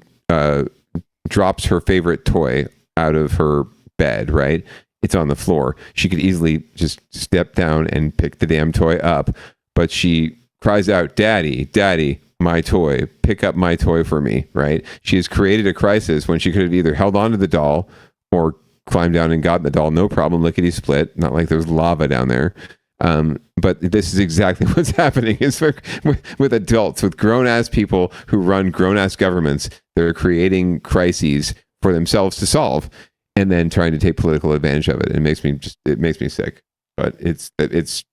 drops her favorite toy out of her bed. Right, it's on the floor. She could easily just step down and pick the damn toy up, but she cries out, "Daddy, Daddy, my toy! Pick up my toy for me!" Right? She has created a crisis when she could have either held onto the doll or climbed down and got the doll, no problem, lickety split. Not like there's lava down there. But this is exactly what's happening. Is with adults, with grown-ass people who run grown-ass governments. They're creating crises for themselves to solve, and then trying to take political advantage of it. It makes me sick. But it's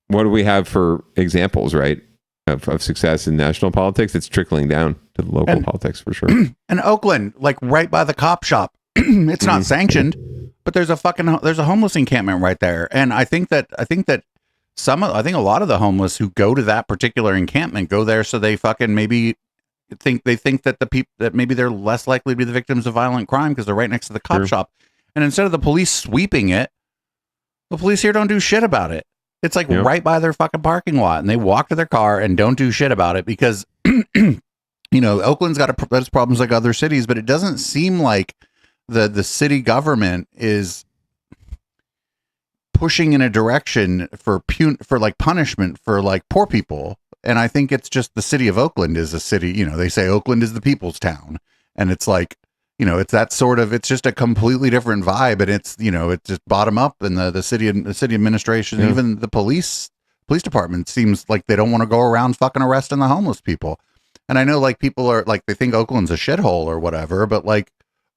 what do we have for examples, right, of success in national politics? It's trickling down to the local politics for sure. And Oakland, like right by the cop shop. It's not sanctioned, but there's a homeless encampment right there. And I think that a lot of the homeless who go to that particular encampment go there so they fucking maybe think that the people that maybe they're less likely to be the victims of violent crime because they're right next to the cop shop. And instead of the police sweeping it, the police here don't do shit about it. It's like right by their fucking parking lot, and they walk to their car and don't do shit about it because Oakland's got its problems like other cities, but it doesn't seem like the city government is pushing in a direction for like punishment for like poor people. And I think it's just the city of Oakland is a city, they say Oakland is the people's town, and it's like, it's that sort of, it's just a completely different vibe. And it's, it's just bottom up, and the city administration, even the police department seems like they don't want to go around fucking arresting the homeless people. And I know like people are like, they think Oakland's a shithole or whatever, but like,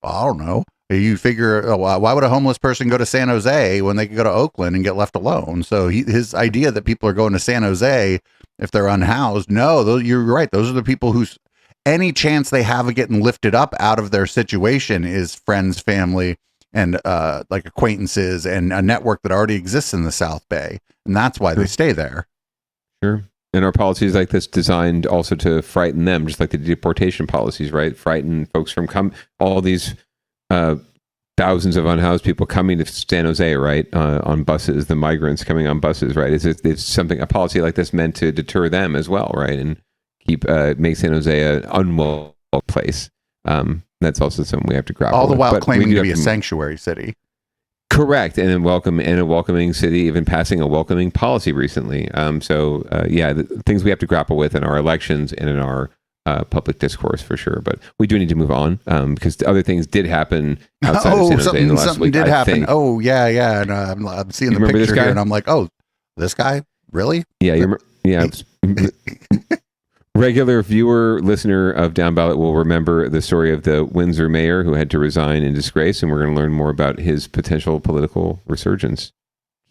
I don't know. You figure, why would a homeless person go to San Jose when they could go to Oakland and get left alone? So his idea that people are going to San Jose if they're unhoused, no, you're right. Those are the people whose any chance they have of getting lifted up out of their situation is friends, family, and like acquaintances and a network that already exists in the South Bay. And that's why they stay there. Sure. And our policies like this designed also to frighten them, just like the deportation policies, right? Frighten folks from all these thousands of unhoused people coming to San Jose, right? On buses, the migrants coming on buses, right? It's a policy like this meant to deter them as well, right? And make San Jose an unwelcome place. That's also something we have to grapple with. All the while claiming to be a sanctuary city. Correct, and a welcoming city, even passing a welcoming policy recently. The things we have to grapple with in our elections and in our public discourse for sure. But we do need to move on because other things did happen outside of San Jose in the last week. Did happen. Oh yeah. And I'm seeing the picture here, and I'm like, oh, this guy really? Yeah, Regular viewer, listener of Downballot will remember the story of the Windsor mayor who had to resign in disgrace, and we're going to learn more about his potential political resurgence.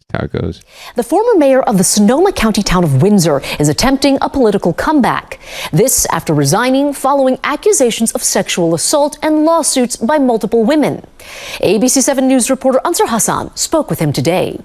That's how it goes. The former mayor of the Sonoma County town of Windsor is attempting a political comeback. This after resigning following accusations of sexual assault and lawsuits by multiple women. ABC 7 News reporter Ansar Hassan spoke with him today.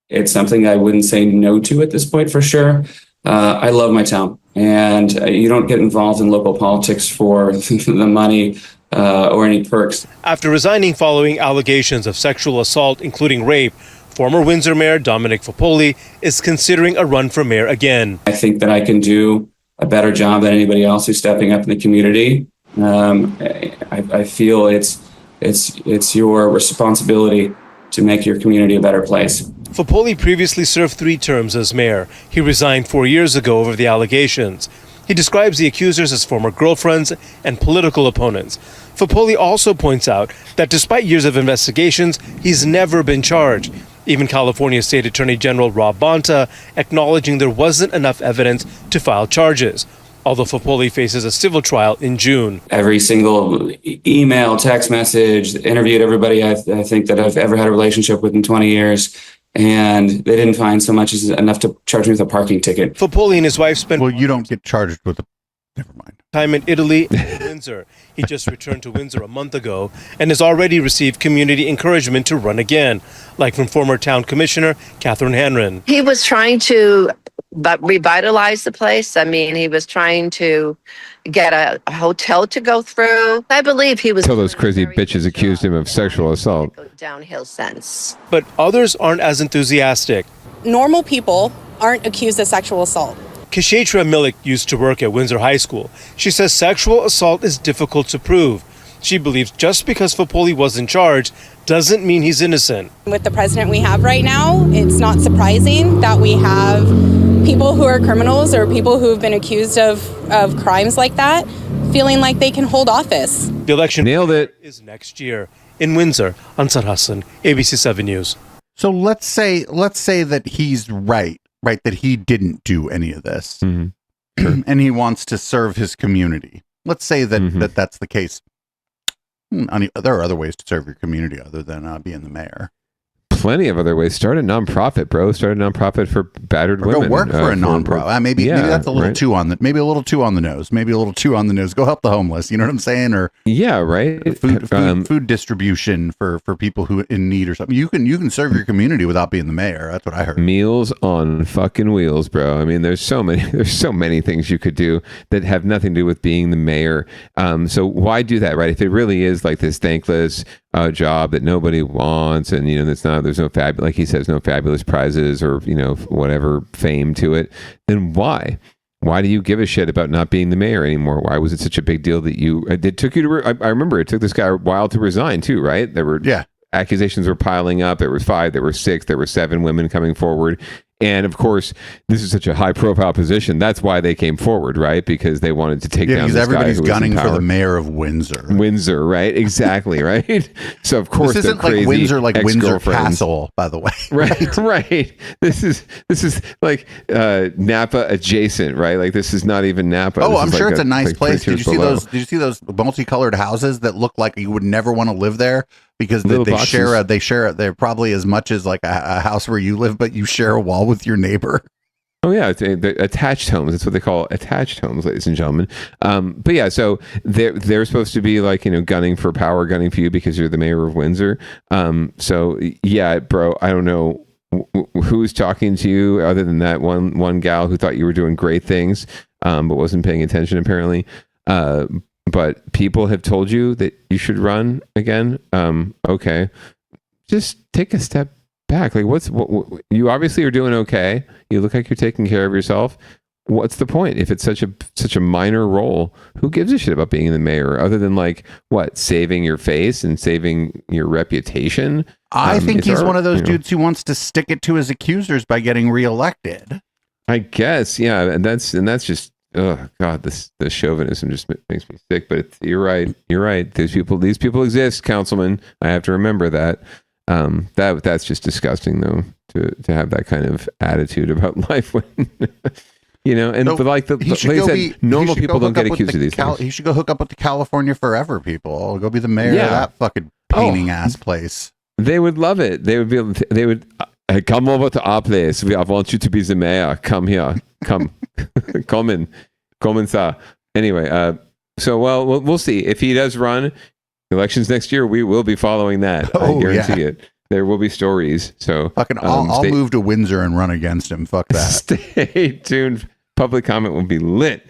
It's something I wouldn't say no to at this point for sure. I love my town, and you don't get involved in local politics for the money or any perks. After resigning following allegations of sexual assault, including rape, former Windsor Mayor Dominic Fapoli is considering a run for mayor again. I think that I can do a better job than anybody else who's stepping up in the community. I feel it's your responsibility to make your community a better place. Fopoli previously served 3 terms as mayor. He resigned 4 years ago over the allegations. He describes the accusers as former girlfriends and political opponents. Fopoli also points out that despite years of investigations, he's never been charged. Even California State Attorney General Rob Bonta acknowledging there wasn't enough evidence to file charges, although Fopoli faces a civil trial in June. Every single email, text message, interviewed everybody I think that I've ever had a relationship with in 20 years. And they didn't find so much as enough to charge me with a parking ticket. Fopoli and his wife spent... Well, you don't get charged with a... Never mind. ...time in Italy and Windsor. He just returned to Windsor a month ago and has already received community encouragement to run again, like from former town commissioner Catherine Hanron. He was trying to revitalize the place. I mean, he was trying to get a hotel to go through. I believe he was... Until those crazy bitches accused him of sexual assault. Downhill since. But others aren't as enthusiastic. Normal people aren't accused of sexual assault. Kshatra Milik used to work at Windsor High School. She says sexual assault is difficult to prove. She believes just because Fopoli wasn't charged doesn't mean he's innocent. With the president we have right now, it's not surprising that we have people who are criminals or people who have been accused of crimes like that feeling like they can hold office. The election nailed it is next year in Windsor. Ansar Hassan, ABC 7 News. So let's say that he's right, that he didn't do any of this, mm-hmm. and he wants to serve his community. Let's say that that's the case. There are other ways to serve your community other than being the mayor. Plenty of other ways. Start a nonprofit, bro. Start a nonprofit for battered women. Go work for a nonprofit. Maybe that's a little too on the nose. Maybe a little too on the nose. Go help the homeless. You know what I'm saying? Or food distribution for people who in need or something. You can serve your community without being the mayor. That's what I heard. Meals on fucking wheels, bro. I mean, there's so many things you could do that have nothing to do with being the mayor. So why do that, right? If it really is like this thankless job that nobody wants, and there's no like he says, no fabulous prizes or whatever fame to it, then why do you give a shit about not being the mayor anymore? Why was it such a big deal that it took you to I remember it took this guy a while to resign too, right? There were accusations were piling up. There was 5, there were 6, there were 7 women coming forward. And of course, this is such a high-profile position. That's why they came forward, right? Because they wanted to take down this guy who was in power. Everybody's gunning for the mayor of Windsor. Windsor, right? Exactly, right? So of course, this isn't like Windsor, like Windsor Castle, by the way. Right. This is like Napa adjacent, right? Like this is not even Napa. Oh, I'm sure it's a nice place. Did you see those multicolored houses that look like you would never want to live there? Because they share they're probably as much as like a house where you live, but you share a wall with your neighbor. Oh yeah, the attached homes. That's what they call attached homes, ladies and gentlemen. But yeah, so they're supposed to be like gunning for power, gunning for you because you're the mayor of Windsor. So yeah, bro, I don't know who's talking to you other than that one gal who thought you were doing great things, but wasn't paying attention apparently. But people have told you that you should run again. Okay, just take a step back. Like, what you obviously are doing okay. You look like you're taking care of yourself. What's the point if it's such a minor role? Who gives a shit about being the mayor other than like saving your face and saving your reputation? I think he's one of those dudes who wants to stick it to his accusers by getting reelected. I guess, yeah, and that's just. Oh God, the chauvinism just makes me sick. But you're right. These people exist, Councilman. I have to remember that. That's just disgusting, though, to have that kind of attitude about life when And so but like normal people don't get accused of these things. He should go hook up with the California Forever people. Go be the mayor of that fucking painting ass place. They would love it. They would. Come over to our place. I want you to be the mayor. Come here. Come. Come in, sir. Anyway, so we'll see. If he does run elections next year, we will be following that. I guarantee it. There will be stories. So fucking I'll move to Windsor and run against him. Fuck that. Stay tuned. Public comment will be lit.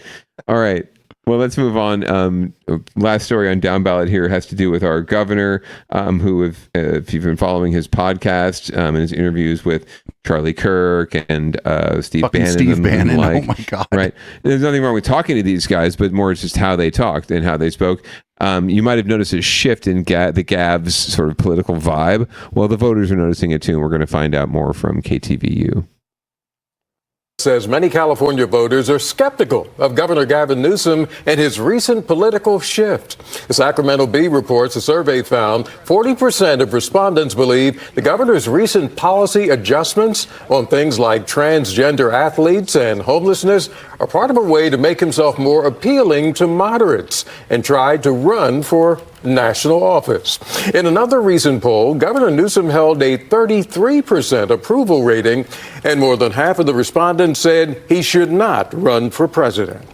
All right. Well, let's move on. Last story on Downballot here has to do with our governor, who, if you've been following his podcast and his interviews with Charlie Kirk and Steve Bannon. Oh my God. Right. There's nothing wrong with talking to these guys, but more it's just how they talked and how they spoke. You might have noticed a shift in the Gav's sort of political vibe. Well, the voters are noticing it too, and we're going to find out more from KTVU. Says many California voters are skeptical of Governor Gavin Newsom and his recent political shift. The Sacramento Bee reports a survey found 40% of respondents believe the governor's recent policy adjustments on things like transgender athletes and homelessness are part of a way to make himself more appealing to moderates and try to run for national office. In another recent poll, Governor Newsom held a 33% approval rating, and more than half of the respondents said he should not run for president.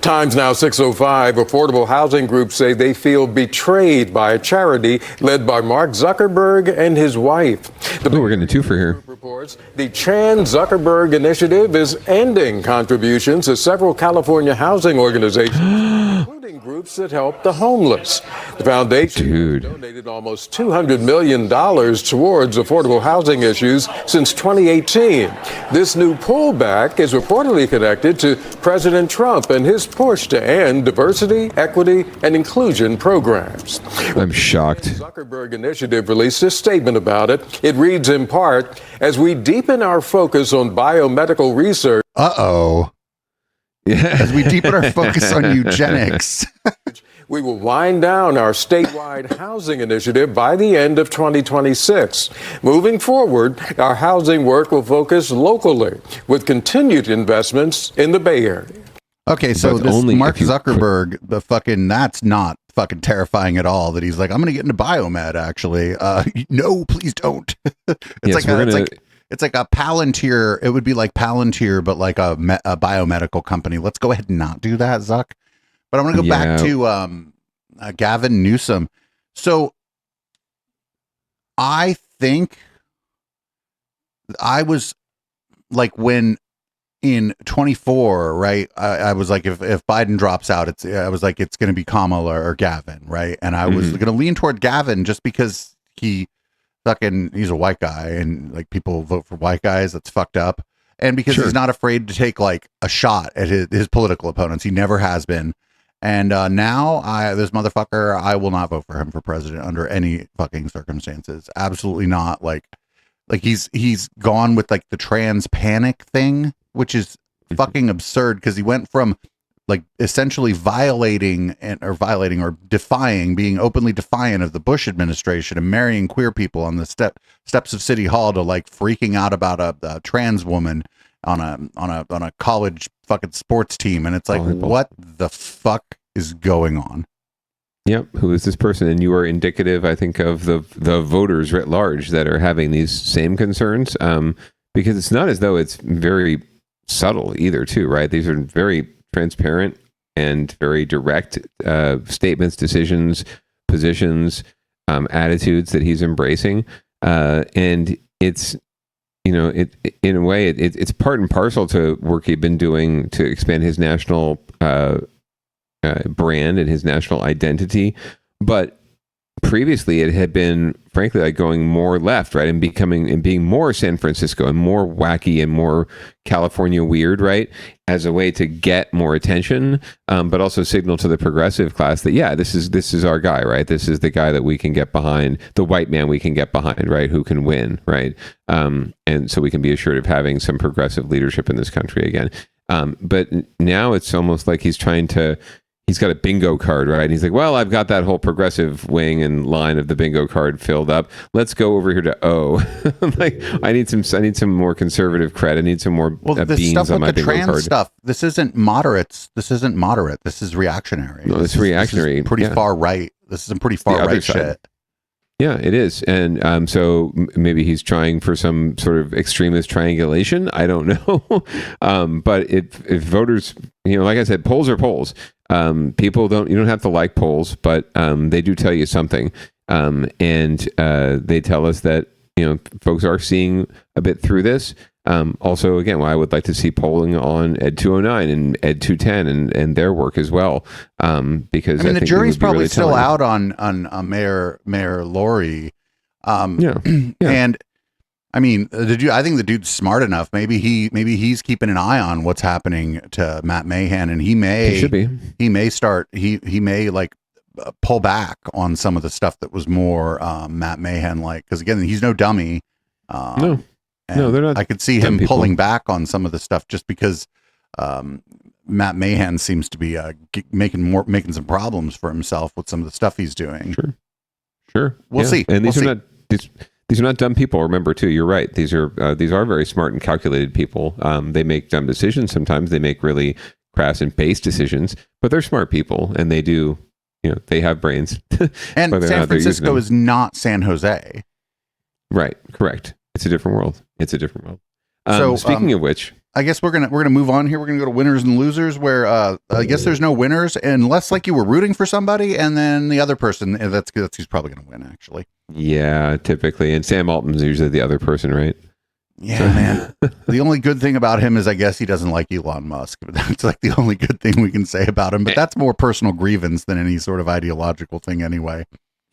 Times now 6:05. Affordable housing groups say they feel betrayed by a charity led by Mark Zuckerberg and his wife. We're getting a twofer here. Reports the Chan Zuckerberg Initiative is ending contributions to several California housing organizations, including groups that help the homeless. The foundation donated almost $200 million towards affordable housing issues since 2018. This new pullback is reportedly connected to President Trump and his push to end diversity, equity, and inclusion programs. I'm shocked. The Zuckerberg Initiative released a statement about it. It reads in part, as we deepen our focus on biomedical research. As we deepen our focus on eugenics. We will wind down our statewide housing initiative by the end of 2026. Moving forward, our housing work will focus locally with continued investments in the Bay Area. Okay, so this Mark Zuckerberg, that's not fucking terrifying at all. That he's like, I'm going to get into biomed. Actually, no, please don't. It's like a Palantir. It would be like Palantir, but like a biomedical company. Let's go ahead and not do that, Zuck. But I'm going to go back to Gavin Newsom. So I think I was like when in 24, right? I was like, if Biden drops out, I was like, it's going to be Kamala or Gavin, right? And I was going to lean toward Gavin just because he's a white guy and like people vote for white guys. That's fucked up. And because he's not afraid to take like a shot at his political opponents. He never has been. And now this motherfucker, I will not vote for him for president under any fucking circumstances. Absolutely not. Like he's gone with like the trans panic thing, which is fucking absurd because he went from like essentially violating or defying, being openly defiant of the Bush administration and marrying queer people on the steps of City Hall to like freaking out about a trans woman on a college fucking sports team. And it's like, what the fuck is going on? Yep. Who is this person? And you are indicative, I think, of the voters writ large that are having these same concerns. Because it's not as though it's very subtle either, too, right? These are very transparent and very direct statements, decisions, positions, attitudes that he's embracing. And it's, in a way, it's part and parcel to work he'd been doing to expand his national brand and his national identity. But previously it had been, frankly, like going more left, right? And being more San Francisco and more wacky and more California weird, right? As a way to get more attention, but also signal to the progressive class that, yeah, this is our guy, right? This is the guy that we can get behind, the white man we can get behind, right? Who can win, right? And so we can be assured of having some progressive leadership in this country again. But now it's almost like he's got a bingo card, right? And he's like, well, I've got that whole progressive wing and line of the bingo card filled up. Let's go over here to O. Like, I need some more conservative cred. I need some more beans on my bingo card. Trans stuff. This isn't moderates. This isn't moderate. This is reactionary. No, it's reactionary. This is pretty far right. This is some pretty far right shit. Yeah, it is. And so maybe he's trying for some sort of extremist triangulation. I don't know. But if voters, like I said, polls are polls. You don't have to like polls, but they do tell you something. And they tell us that, folks are seeing a bit through this. Also, again, I would like to see polling on ED209 and ED210 and their work as well. Because I think the jury's probably really still out on Mayor Lori. And I mean, I think the dude's smart enough. Maybe he's keeping an eye on what's happening to Matt Mahan, and he may like pull back on some of the stuff that was more Matt Mahan like, because again, he's no dummy. No, they're not. I could see him pulling back on some of the stuff just because Matt Mahan seems to be making some problems for himself with some of the stuff he's doing. Sure. We'll see. And these are not these are not dumb people. Remember, too. You're right. These are very smart and calculated people. They make dumb decisions sometimes. They make really crass and base decisions, but they're smart people, and they do. They have brains. And San Francisco is not San Jose. Right. Correct. It's a different world. So speaking of which, I guess we're gonna move on here. We're gonna go to winners and losers, where I guess there's no winners unless like you were rooting for somebody, and then the other person that's who's probably gonna win actually. Yeah, typically, and Sam Altman's usually the other person, right? Yeah, man. The only good thing about him is I guess he doesn't like Elon Musk. But that's like the only good thing we can say about him. But that's more personal grievance than any sort of ideological thing anyway.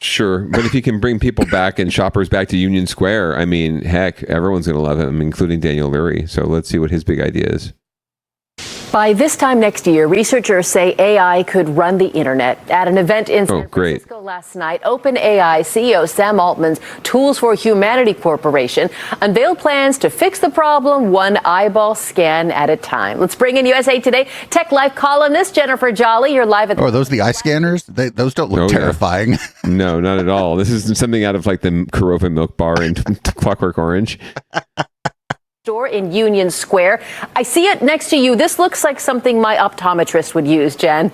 Sure. But if he can bring people back and shoppers back to Union Square, I mean, heck, everyone's going to love him, including Daniel Leary. So let's see what his big idea is. By this time next year, researchers say AI could run the internet. At an event in San Francisco last night, OpenAI CEO Sam Altman's Tools for Humanity Corporation unveiled plans to fix the problem one eyeball scan at a time. Let's bring in USA Today Tech Life columnist Jennifer Jolly. You're live at the... Are those the eye scanners? Those don't look terrifying. Yeah. No, not at all. This is something out of like the Kurova milk bar in Clockwork Orange. Store in Union Square. I see it next to you. This looks like something my optometrist would use, Jen.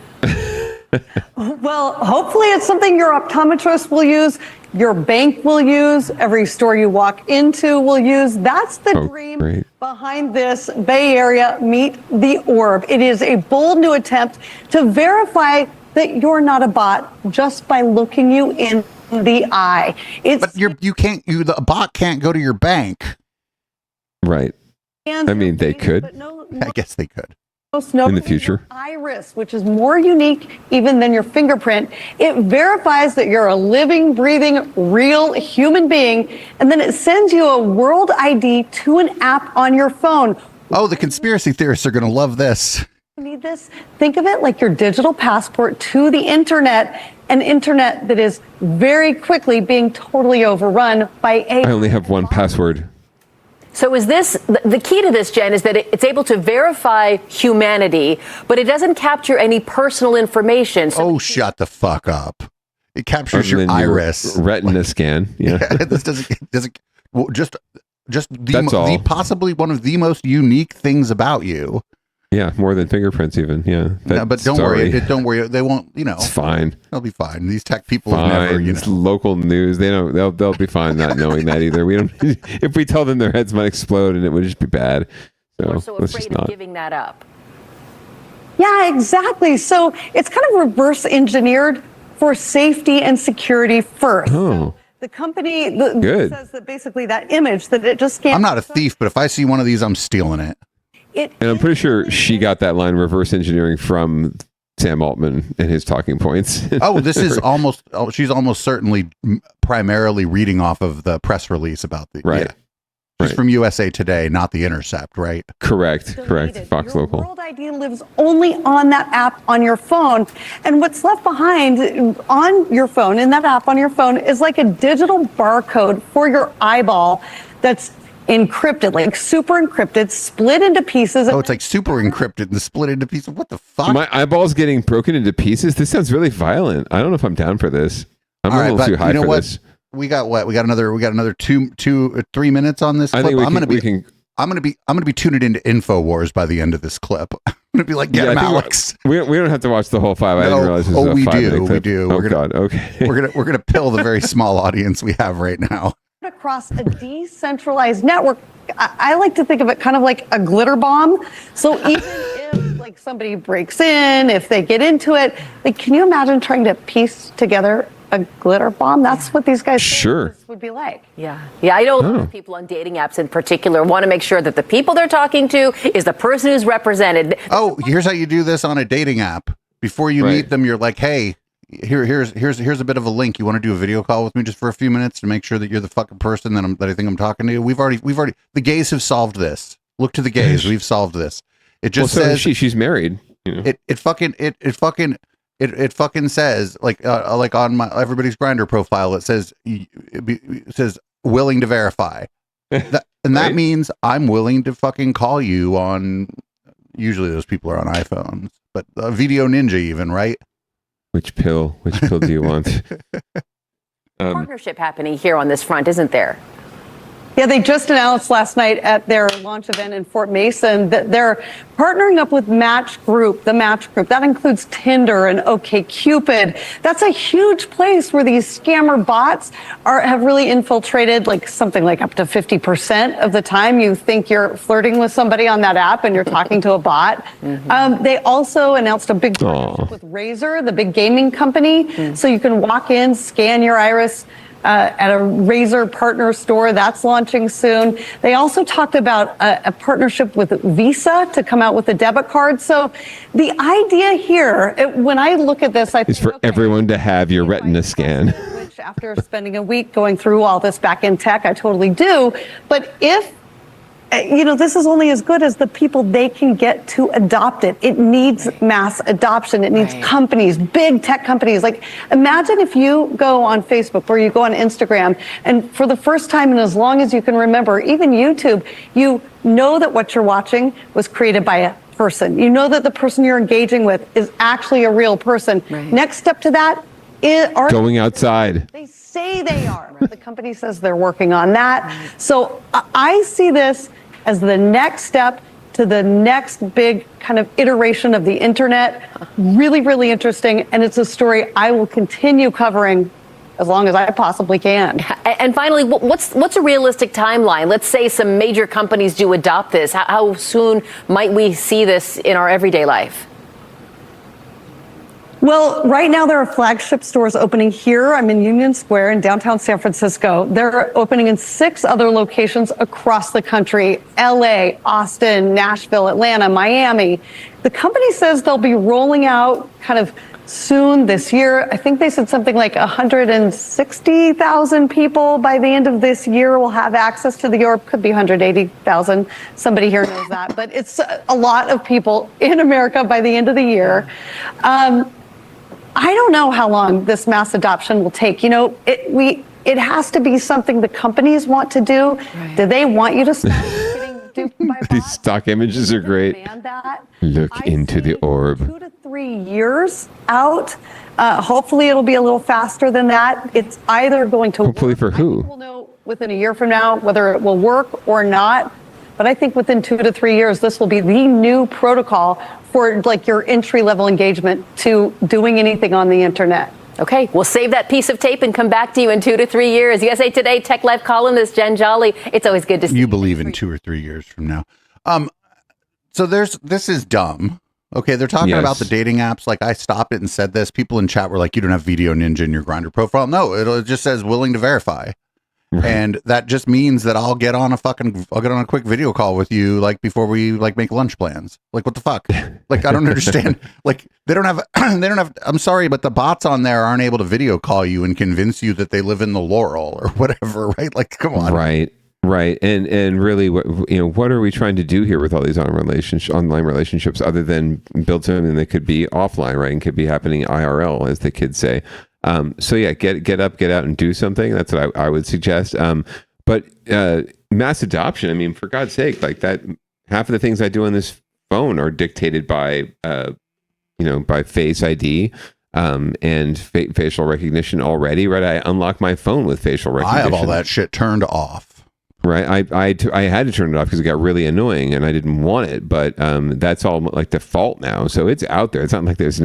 Well, hopefully it's something your optometrist will use, your bank will use, every store you walk into will use. That's the dream behind this Bay Area Meet the Orb. It is a bold new attempt to verify that you're not a bot just by looking you in the eye. But the bot can't go to your bank. Right. I mean, they could. I guess they could. In the future. Iris, which is more unique even than your fingerprint. It verifies that you're a living, breathing, real human being, and then it sends you a world ID to an app on your phone. Oh, the conspiracy theorists are going to love this. You need this? Think of it like your digital passport to the internet, an internet that is very quickly being totally overrun by AI. I only have one password. So is this, the key to this, Jen, is that it's able to verify humanity, but it doesn't capture any personal information. So shut the fuck up. It captures your iris. Retina scan. Yeah. This doesn't possibly one of the most unique things about you. Yeah, more than fingerprints even. Yeah. No, but don't worry. They won't, It's fine. They'll be fine. These tech people have never, It's local news. They'll be fine not knowing that either. We don't if we tell them their heads might explode and it would just be bad. So we're so afraid of giving that up. Yeah, exactly. So it's kind of reverse engineered for safety and security first. Oh. So the company says that basically that image that it just can't. I'm not a thief, but if I see one of these, I'm stealing it. And I'm pretty sure she got that line reverse engineering from Sam Altman and his talking points. This is she's almost certainly primarily reading off of the press release about the She's from USA Today, not The Intercept, right? Correct. Fox Your Local. World ID lives only on that app on your phone. And what's left behind on your phone, in that app on your phone, is like a digital barcode for your eyeball that's encrypted, like super encrypted, split into pieces. Oh, it's like super encrypted and split into pieces. What the fuck? My eyeball's getting broken into pieces. This sounds really violent. I don't know if I'm down for this. I'm a little too high for this. We got what? We got another 3 minutes on this clip. I think I'm gonna be tuning into InfoWars by the end of this clip. I'm gonna be like, get him, Alex. We don't have to watch the whole 5. I didn't realize this was a 5-minute clip. We do. Oh God. Okay. We're gonna pill the very small audience we have right now. Across a decentralized network. I like to think of it kind of like a glitter bomb. So even if like somebody breaks in, if they get into it, like, can you imagine trying to piece together a glitter bomb? That's what these guys would be like. Yeah. I know people on dating apps in particular want to make sure that the people they're talking to is the person who's represented. Oh, here's how you do this on a dating app. Before you meet them, you're like, hey, here's a bit of a link. You want to do a video call with me just for a few minutes to make sure that you're the fucking person that I think I'm talking to? We've already the gays have solved this. Look to the gays. We've solved this. It just says she's married. It fucking It fucking says like on my everybody's Grindr profile. It says willing to verify, that means I'm willing to fucking call you on. Usually those people are on iPhones, but Video Ninja even, right? Which pill do you want? Partnership happening here on this front, isn't there? Yeah, they just announced last night at their launch event in Fort Mason that they're partnering up with Match Group, the Match Group. That includes Tinder and OkCupid. That's a huge place where these scammer bots have really infiltrated, like something like up to 50% of the time you think you're flirting with somebody on that app and you're talking to a bot. They also announced a big partnership with Razer, the big gaming company. So you can walk in, scan your iris, at a Razer partner store that's launching soon. They also talked about a partnership with Visa to come out with a debit card. So the idea here, when I look at this, I think it's for everyone to have your retina scan. Which after spending a week going through all this back-end tech, I totally do. But if this is only as good as the people they can get to adopt it. It needs mass adoption. It needs companies, big tech companies. Like, imagine if you go on Facebook or you go on Instagram, and for the first time in as long as you can remember, even YouTube, you know that what you're watching was created by a person. You know that the person you're engaging with is actually a real person. Next step to that is going outside. They say they are. The company says they're working on that. So I see this as the next step to the next big kind of iteration of the internet. Really, really interesting. And it's a story I will continue covering as long as I possibly can. And finally, what's a realistic timeline? Let's say some major companies do adopt this. How soon might we see this in our everyday life? Well, right now there are flagship stores opening here. I'm in Union Square in downtown San Francisco. They're opening in 6 other locations across the country: LA, Austin, Nashville, Atlanta, Miami. The company says they'll be rolling out kind of soon this year. I think they said something like 160,000 people by the end of this year will have access to the Europe. Could be 180,000. Somebody here knows that. But it's a lot of people in America by the end of the year. I don't know how long this mass adoption will take. It has to be something the companies want to do. Do they want you to stop getting duped by bots? These stock images are great. Look into the orb. 2 to 3 years out. Hopefully it'll be a little faster than that. It's either going to hopefully work. For who? We'll know within a year from now whether it will work or not. But I think within 2 to 3 years, this will be the new protocol for like your entry-level engagement to doing anything on the internet. Okay, we'll save that piece of tape and come back to you in 2 to 3 years. USA Today Tech Life columnist Jen Jolly. It's always good to see you. You believe in 2 or 3 years from now. So this is dumb. Okay, they're talking about the dating apps. Like, I stopped it and said this. People in chat were like, "You don't have Video Ninja in your Grindr profile." No, it just says willing to verify. Right. And that just means that I'll get on a quick video call with you, like, before we like make lunch plans. Like, what the fuck? Like, I don't understand. Like, they don't have, I'm sorry, but the bots on there aren't able to video call you and convince you that they live in the Laurel or whatever, right? Like, come on. Right. And really, what are we trying to do here with all these online relationships other than build something that could be offline, right? And could be happening IRL, as the kids say. So yeah, get up, get out and do something. That's what I would suggest. But mass adoption, I mean, for God's sake, like that, half of the things I do on this phone are dictated by, by Face ID, and facial recognition already, right? I unlock my phone with facial recognition. I have all that shit turned off. Right. I had to turn it off because it got really annoying and I didn't want it. But that's all like default now. So it's out there. It's not like there's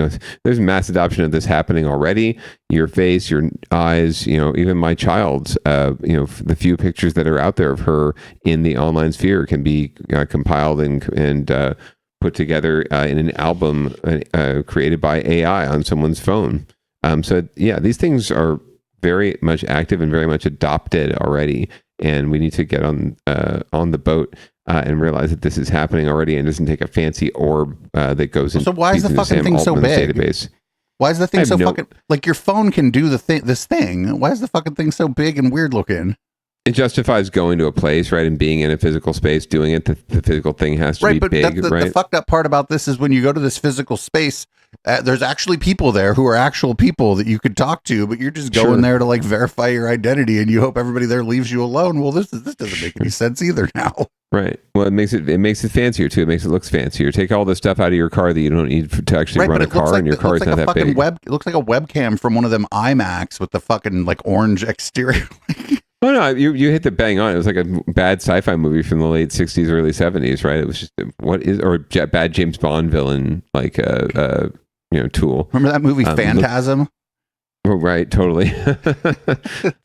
mass adoption of this happening already. Your face, your eyes, even my child's, the few pictures that are out there of her in the online sphere can be compiled and put together in an album created by AI on someone's phone. So yeah, these things are very much active and very much adopted already. And we need to get on the boat and realize that this is happening already, and doesn't take a fancy orb that goes in. So why is the fucking thing so big? Database. Why is the thing so fucking like your phone can do this thing? Why is the fucking thing so big and weird looking? It justifies going to a place, right, and being in a physical space, doing it. The physical thing has to be big, right? The fucked up part about this is when you go to this physical space, there's actually people there who are actual people that you could talk to, but you're just going there to like verify your identity, and you hope everybody there leaves you alone. Well, this doesn't make any sense either now. Right. Well, it makes it fancier too. It makes it look fancier. Take all the stuff out of your car that you don't need to actually run a car, and your car is not that big. It looks like a webcam from one of them iMacs with the fucking like orange exterior. Oh no, you hit the bang on. It was like a bad sci-fi movie from the late 60s, early 70s, right? It was just bad James Bond villain, like Tool. Remember that movie Phantasm? Right, totally.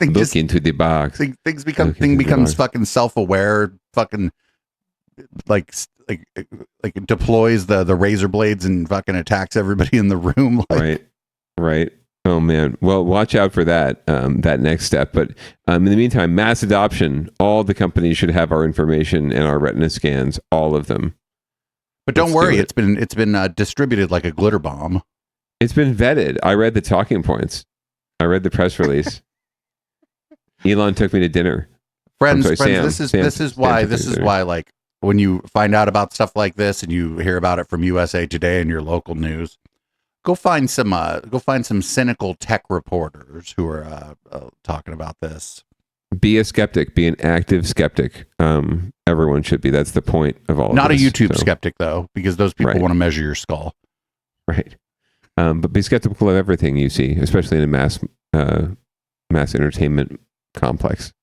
Look into the box. Things becomes fucking self-aware, fucking like it deploys the razor blades and fucking attacks everybody in the room. Right. Oh man. Well, watch out for that next step. But in the meantime, mass adoption. All the companies should have our information and our retina scans, all of them. But don't worry, it's been distributed like a glitter bomb. It's been vetted. I read the talking points. I read the press release. Elon took me to dinner. Friends, this is why like when you find out about stuff like this and you hear about it from USA Today and your local news, go find some cynical tech reporters who are talking about this. Be a skeptic. Be an active skeptic. Everyone should be. That's the point of all. Not of this, a YouTube skeptic though, because those people want to measure your skull. Right. But be skeptical of everything you see, especially in a mass entertainment complex.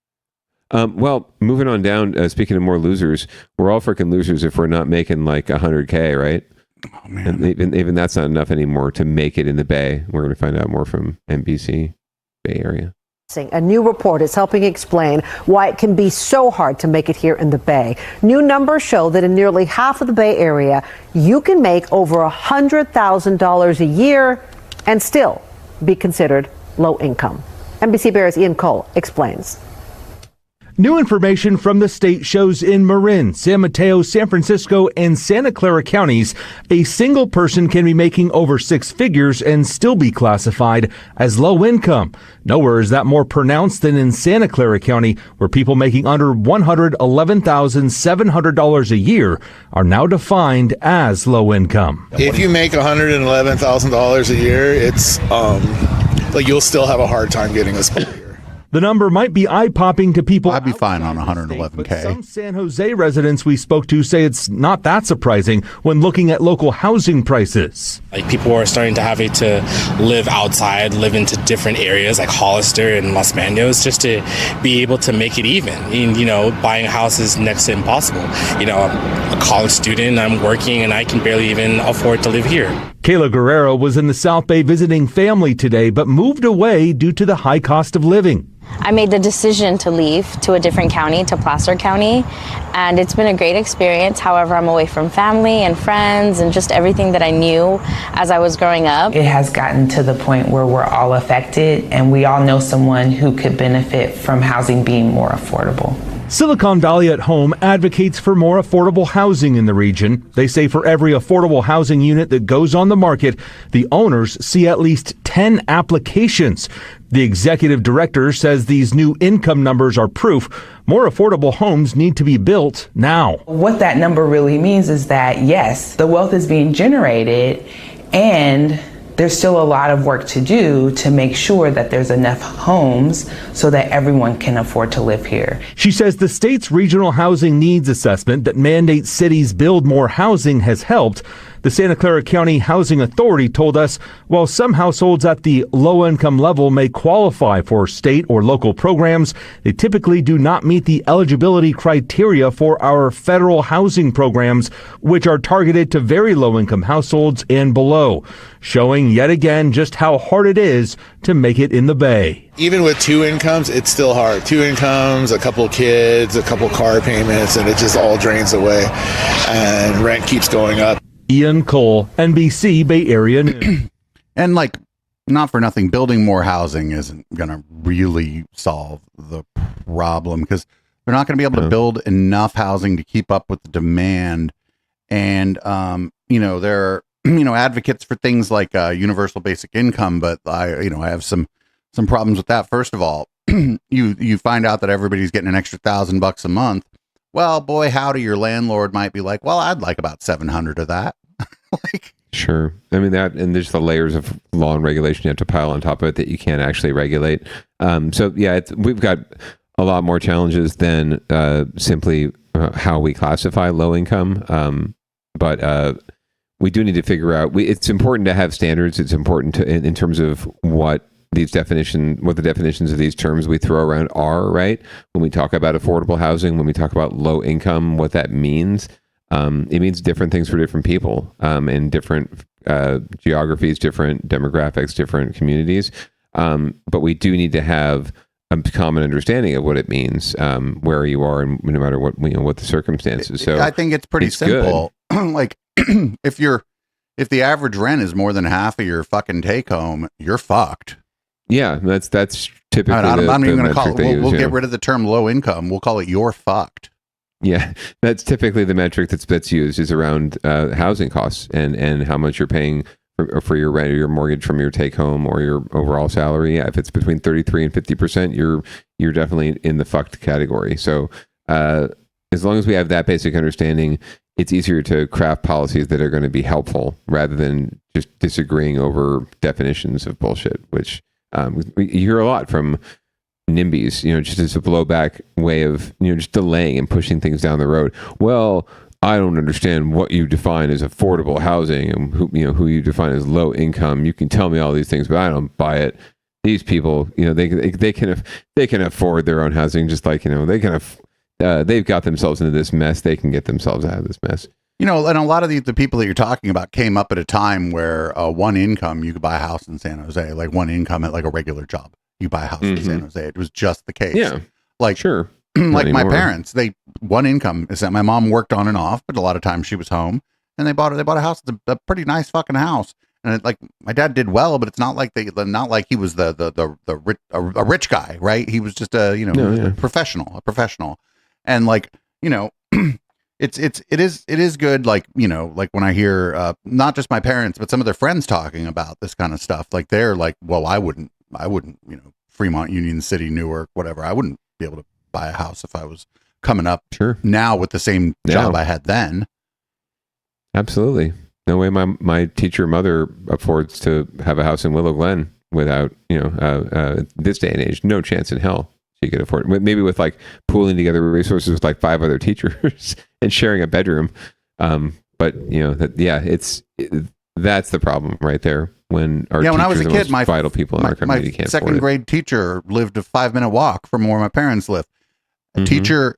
Well, moving on down. Speaking of more losers, we're all freaking losers if we're not making like 100K, right? Oh man, and even that's not enough anymore to make it in the Bay. We're going to find out more from NBC Bay Area. A new report is helping explain why it can be so hard to make it here in the Bay. New numbers show that in nearly half of the Bay Area, you can make over $100,000 a year and still be considered low income. NBC Bay's Ian Cole explains. New information from the state shows in Marin, San Mateo, San Francisco, and Santa Clara counties, a single person can be making over six figures and still be classified as low income. Nowhere is that more pronounced than in Santa Clara County, where people making under $111,700 a year are now defined as low income. If you make $111,000 a year, it's like you'll still have a hard time getting this. The number might be eye-popping to people. I'd be fine on 111K. But some San Jose residents we spoke to say it's not that surprising when looking at local housing prices. Like people are starting to have to live outside, live into different areas like Hollister and Los Banos just to be able to make it even. And, buying a house is next to impossible. I'm a college student, I'm working, and I can barely even afford to live here. Kayla Guerrero was in the South Bay visiting family today, but moved away due to the high cost of living. I made the decision to leave to a different county, to Placer County, and it's been a great experience. However, I'm away from family and friends and just everything that I knew as I was growing up. It has gotten to the point where we're all affected, and we all know someone who could benefit from housing being more affordable. Silicon Valley at Home advocates for more affordable housing in the region. They say for every affordable housing unit that goes on the market, the owners see at least 10 applications. The executive director says these new income numbers are proof more affordable homes need to be built now. What that number really means is that, yes, the wealth is being generated, and there's still a lot of work to do to make sure that there's enough homes so that everyone can afford to live here. She says the state's regional housing needs assessment that mandates cities build more housing has helped. The Santa Clara County Housing Authority told us while some households at the low-income level may qualify for state or local programs, they typically do not meet the eligibility criteria for our federal housing programs, which are targeted to very low-income households and below, showing yet again just how hard it is to make it in the Bay. Even with two incomes, it's still hard. Two incomes, a couple kids, a couple car payments, and it just all drains away, and rent keeps going up. Ian Cole, NBC Bay Area News. And like, not for nothing, building more housing isn't going to really solve the problem because they're not going to be able to build enough housing to keep up with the demand. And, there are, advocates for things like universal basic income, but I have some problems with that. First of all, you find out that everybody's getting an extra $1,000 a month. Well, boy, howdy, your landlord might be like, well, I'd like about 700 of that. Sure. I mean, that, and there's the layers of law and regulation you have to pile on top of it that you can't actually regulate. So yeah, we've got a lot more challenges than simply how we classify low income. But we do need to figure out, it's important to have standards. It's important to, in terms of what the definitions of these terms we throw around are, right? When we talk about affordable housing, when we talk about low income, what that means. It means different things for different people, in different geographies, different demographics, different communities. But we do need to have a common understanding of what it means, where you are, and no matter what what the circumstances. So I think it's pretty simple. Like if the average rent is more than half of your fucking take home, you're fucked. Yeah, that's typically. I'm not even going to call it. We'll use, get rid of the term low income. We'll call it you're fucked. Yeah, that's typically the metric that's used, is around housing costs and how much you're paying for your rent or your mortgage from your take home or your overall salary. Yeah, if it's between 33 and 50%, you're definitely in the fucked category. So as long as we have that basic understanding, it's easier to craft policies that are going to be helpful rather than just disagreeing over definitions of bullshit, which you hear a lot from NIMBYs, just as a blowback way of, just delaying and pushing things down the road. Well, I don't understand what you define as affordable housing and who you define as low income. You can tell me all these things, but I don't buy it. These people, they can afford their own housing, just like, they've got themselves into this mess. They can get themselves out of this mess. And a lot of the people that you're talking about came up at a time where one income, you could buy a house in San Jose, like one income at like a regular job. You buy a house in San Jose. It was just the case. Yeah. Like, sure. Like my parents, one income is that my mom worked on and off, but a lot of times she was home, and they bought a house. It's a pretty nice fucking house. And like my dad did well, but it's not like he was a rich guy, right? He was just a professional. And like, it is good. Like, like when I hear, not just my parents, but some of their friends talking about this kind of stuff, like they're like, well, I wouldn't, Fremont, Union City, Newark, whatever. I wouldn't be able to buy a house if I was coming up now with the same job I had then. Absolutely. No way my teacher mother affords to have a house in Willow Glen without, this day and age, no chance in hell she could afford it. Maybe with like pooling together resources with like 5 other teachers and sharing a bedroom. But that's the problem right there. When when I was a kid, my vital people in our community can't afford it. Second grade teacher lived a 5-minute walk from where my parents live. A teacher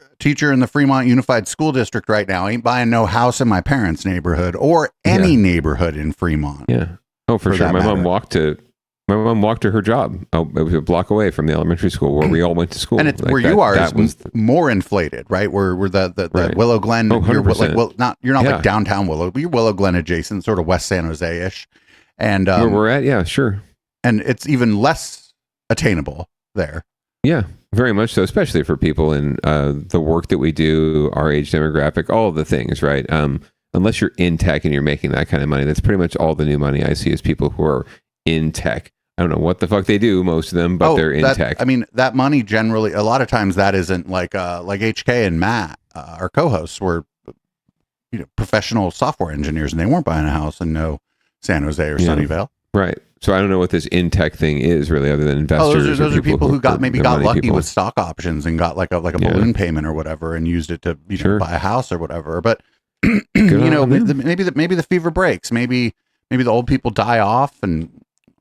in the Fremont Unified School District right now ain't buying no house in my parents' neighborhood or any neighborhood in Fremont. Yeah. Oh, for sure. My mom walked to her job. Oh, it was a block away from the elementary school where we all went to school. And it's like where you are is more inflated, right? Where the Willow Glen, you're not like downtown Willow, but you're Willow Glen adjacent, sort of West San Jose-ish. And where we're at, yeah, sure. And it's even less attainable there. Yeah, very much so, especially for people in the work that we do, our age demographic, all of the things, right? Unless you're in tech and you're making that kind of money, that's pretty much all the new money I see is people who are in tech. I don't know what the fuck they do, most of them, but they're in tech. I mean, that money generally, a lot of times that isn't like HK and Matt, our co-hosts, were professional software engineers, and they weren't buying a house in San Jose or Sunnyvale. Right. So I don't know what this in tech thing is really, other than investors. Those are people who got lucky with stock options and got like a balloon payment or whatever and used it to buy a house or whatever. But maybe the fever breaks. Maybe the old people die off.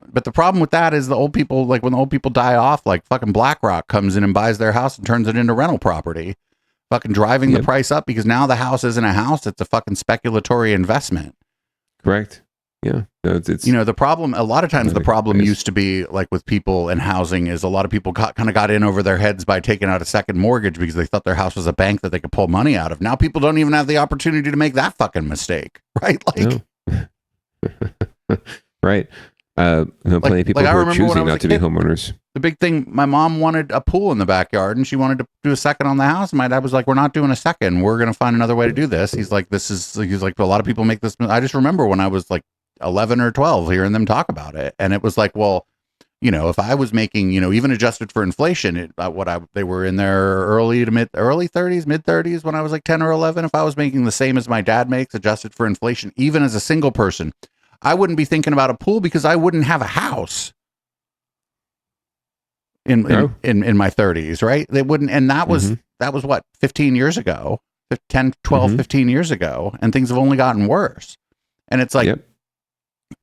But the problem with that is the old people, like when the old people die off, like fucking BlackRock comes in and buys their house and turns it into rental property, fucking driving the price up because now the house isn't a house; it's a fucking speculatory investment. Correct. Yeah. No, it's the problem, a lot of times the problem used to be like with people and housing is a lot of people got in over their heads by taking out a second mortgage because they thought their house was a bank that they could pull money out of. Now people don't even have the opportunity to make that fucking mistake. Right. Like, right. Plenty of people who are choosing not to be homeowners. The big thing, my mom wanted a pool in the backyard and she wanted to do a second on the house. My dad was like, we're not doing a second. We're going to find another way to do this. He's like, a lot of people make this. I just remember when I was like 11 or 12 hearing them talk about it. And it was like, well, if I was making, even adjusted for inflation, they were in their early 30s, mid 30s when I was like 10 or 11. If I was making the same as my dad makes adjusted for inflation, even as a single person, I wouldn't be thinking about a pool because I wouldn't have a house in my 30s, right? They wouldn't. And that was what, 15 years ago, 10, 12, 15 years ago. And things have only gotten worse. And it's like,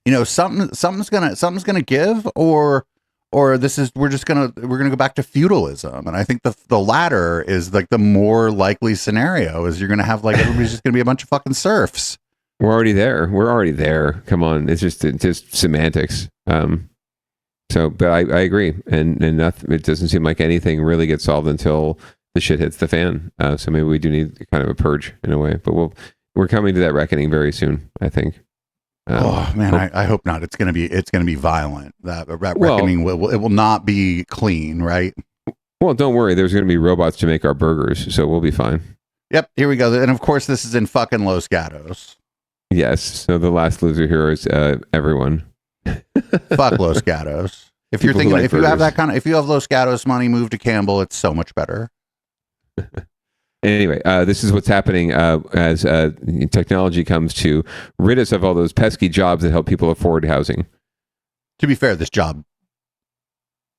you know, something's gonna give, or we're gonna go back to feudalism. And I think the latter is like the more likely scenario. Is you're gonna have like everybody's just gonna be a bunch of fucking serfs. We're already there. Come on, it's just semantics. So, but I agree, and nothing. It doesn't seem like anything really gets solved until the shit hits the fan. So maybe we do need kind of a purge in a way, but we're coming to that reckoning very soon, I think. Oh man, I hope not. It's gonna be violent. That reckoning will not be clean, right? Well, don't worry. There's gonna be robots to make our burgers, so we'll be fine. Yep, here we go. And of course, this is in fucking Los Gatos. Yes. So the last loser here is everyone. Fuck Los Gatos. If you're thinking, if you have Los Gatos money, move to Campbell. It's so much better. Anyway, this is what's happening as technology comes to rid us of all those pesky jobs that help people afford housing. To be fair, this job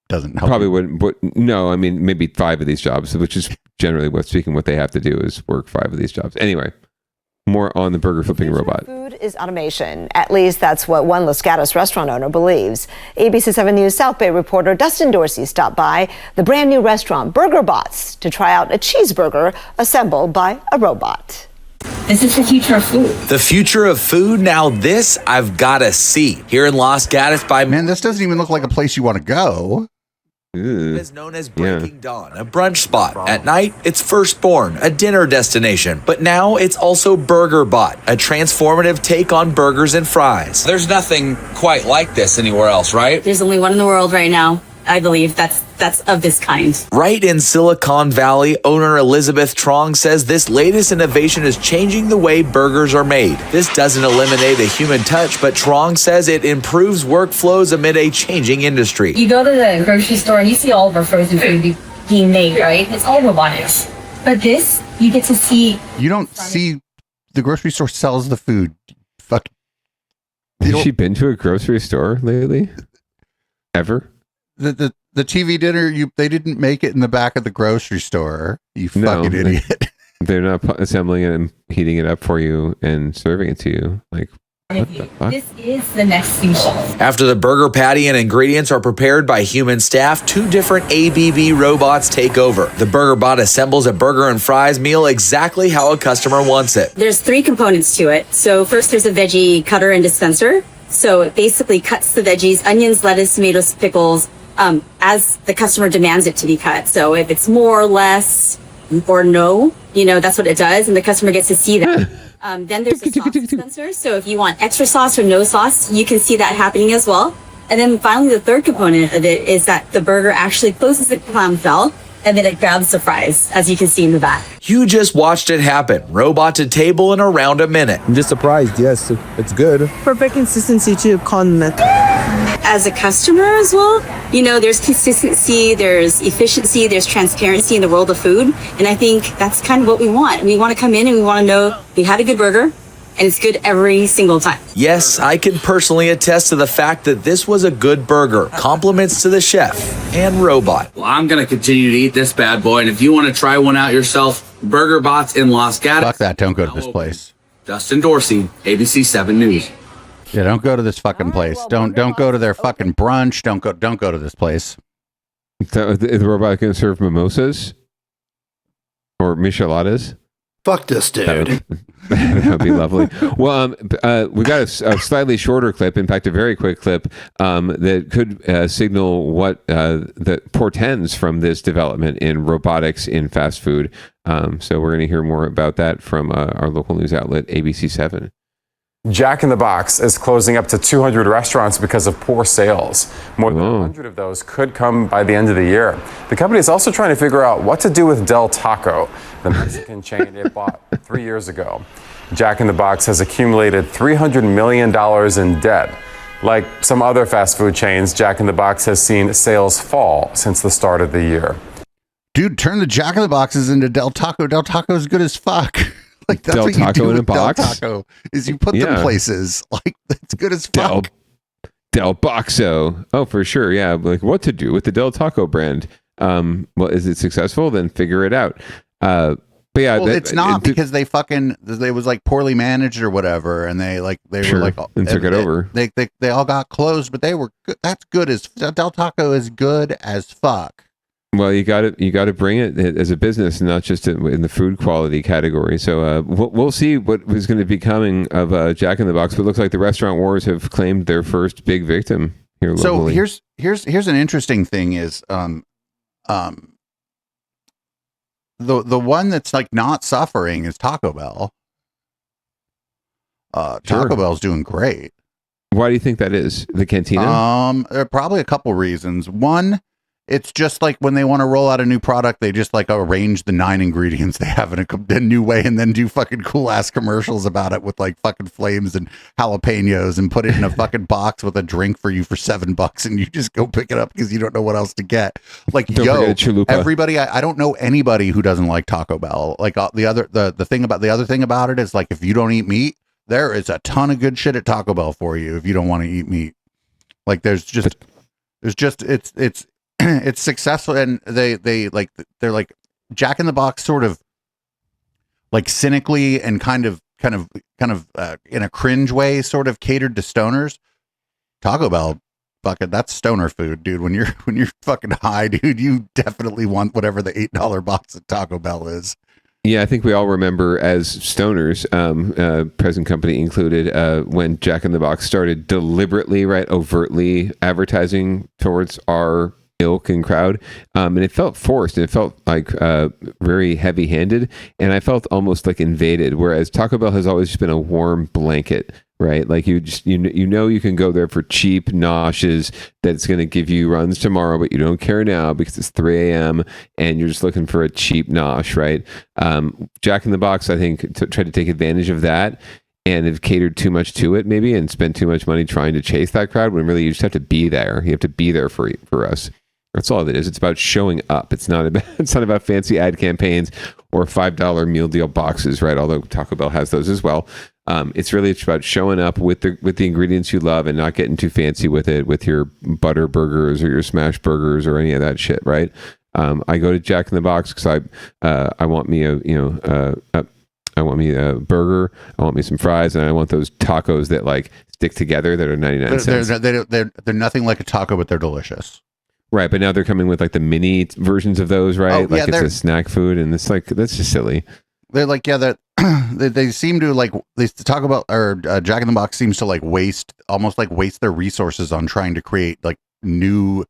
doesn't help. Probably wouldn't. But no, I mean, maybe 5 of these jobs, which is generally what they have to do is work 5 of these jobs. Anyway, more on the burger flipping robot. Food is automation. At least that's what one Los Gatos restaurant owner believes. ABC 7 News South Bay reporter Dustin Dorsey stopped by the brand new restaurant Burger Bots to try out a cheeseburger assembled by a robot. This is the future of food. The future of food? Now this I've got to see. Here in Los Gatos Man, this doesn't even look like a place you want to go. Is known as Breaking Dawn, a brunch spot. At night, it's Firstborn, a dinner destination. But now it's also Burger Bot, a transformative take on burgers and fries. There's nothing quite like this anywhere else, right? There's only one in the world right now, I believe, that's of this kind. Right in Silicon Valley, owner Elizabeth Trong says this latest innovation is changing the way burgers are made. This doesn't eliminate a human touch, but Trong says it improves workflows amid a changing industry. You go to the grocery store and you see all of our frozen food being made, right? It's all robotics. But this, you get to see... You don't see... The grocery store sells the food. Fuck. Has she been to a grocery store lately? Ever? The TV dinner, they didn't make it in the back of the grocery store. You fucking idiot. They're not assembling it and heating it up for you and serving it to you. Like, what the fuck? This is the next species. After the burger patty and ingredients are prepared by human staff, 2 different ABB robots take over. The Burger Bot assembles a burger and fries meal exactly how a customer wants it. There's 3 components to it. So first there's a veggie cutter and dispenser. So it basically cuts the veggies, onions, lettuce, tomatoes, pickles, as the customer demands it to be cut. So if it's more or less or no, that's what it does. And the customer gets to see that. Then there's the sauce dispenser. So if you want extra sauce or no sauce, you can see that happening as well. And then finally, the third component of it is that the burger actually closes the clamshell and then it grabs the fries, as you can see in the back. You just watched it happen. Robot to table in around a minute. I'm just surprised. Yes, it's good. Perfect consistency to condiment. As a customer as well, there's consistency, there's efficiency, there's transparency in the world of food. And I think that's kind of what we want. We want to come in and we want to know we had a good burger and it's good every single time. Yes, I can personally attest to the fact that this was a good burger. Compliments to the chef and robot. Well, I'm going to continue to eat this bad boy. And if you want to try one out yourself, Burger Bots in Los Gatos. Fuck that. Don't go to this place. Dustin Dorsey, ABC 7 News. Yeah, don't go to this fucking place. Don't go to their fucking brunch. Don't go to this place. Is the robot going to serve mimosas or micheladas? Fuck this dude. That would be lovely. Well, we got a slightly shorter clip, in fact, a very quick clip that could signal what that portends from this development in robotics in fast food. So we're going to hear more about that from our local news outlet, ABC 7. Jack in the Box is closing up to 200 restaurants because of poor sales. More than 100 of those could come by the end of the year. The company is also trying to figure out what to do with Del Taco, the Mexican chain it bought 3 years ago. Jack in the Box has accumulated $300 million in debt. Like some other fast food chains, Jack in the Box has seen sales fall since the start of the year. Dude, turn the Jack in the Boxes into Del Taco. Del Taco is good as fuck. Like that's Del what you Taco do in a with Del box? Taco is you put them places. Like it's good as fuck. Del Boxo. Oh, for sure. Yeah. Like what to do with the Del Taco brand. Well, is it successful? Then figure it out. But yeah, well, it's not because they was like poorly managed or whatever, and they were like and took it over. They all got closed, but they were good. That's good as Del Taco is good as fuck. Well, you got to bring it as a business, not just in the food quality category. So we'll see what is going to be coming of Jack in the Box. But it looks like the restaurant wars have claimed their first big victim here locally. So here's an interesting thing is the one that's like not suffering is Taco Bell. Taco Bell's doing great. Why do you think that is? The Cantina? There are probably a couple reasons. One, it's just like when they want to roll out a new product, they just like arrange the 9 ingredients they have in a new way and then do fucking cool ass commercials about it with like fucking flames and jalapenos and put it in a fucking box with a drink for you for $7 and you just go pick it up because you don't know what else to get. Like, Don't forget Chalupa. everybody, I don't know anybody who doesn't like Taco Bell. Like the other thing about it is like, if you don't eat meat, there is a ton of good shit at Taco Bell for you if you don't want to eat meat. Like it's it's successful, and they're like Jack in the Box sort of like cynically and kind of in a cringe way sort of catered to stoners. Taco Bell, fucking that's stoner food, dude. When you're fucking high, dude, you definitely want whatever the $8 box at Taco Bell is. Yeah, I think we all remember as stoners, present company included, when Jack in the Box started deliberately, overtly advertising towards our ilk and crowd, and it felt forced, and it felt like very heavy-handed, and I felt almost like invaded, whereas Taco Bell has always just been a warm blanket, right? Like you can go there for cheap noshes that's going to give you runs tomorrow, but you don't care now because it's 3 a.m. and you're just looking for a cheap nosh, right? Jack in the Box, I think, tried to take advantage of that and have catered too much to it maybe and spent too much money trying to chase that crowd when really you just have to be there. You have to be there for us. That's all it is. It's about showing up. It's not about fancy ad campaigns or $5 meal deal boxes, right? Although Taco Bell has those as well. It's really about showing up with the ingredients you love and not getting too fancy with it, with your butter burgers or your smash burgers or any of that shit, right? I go to Jack in the Box because I want me I want me a burger, I want me some fries, and I want those tacos that like stick together that are 99 cents. They're nothing like a taco, but they're delicious. Right, but now they're coming with like the mini versions of those, right? Oh, yeah, like it's a snack food, and it's like that's just silly. They're like, yeah, they seem to like they talk about, or Jack in the Box seems to like waste their resources on trying to create like new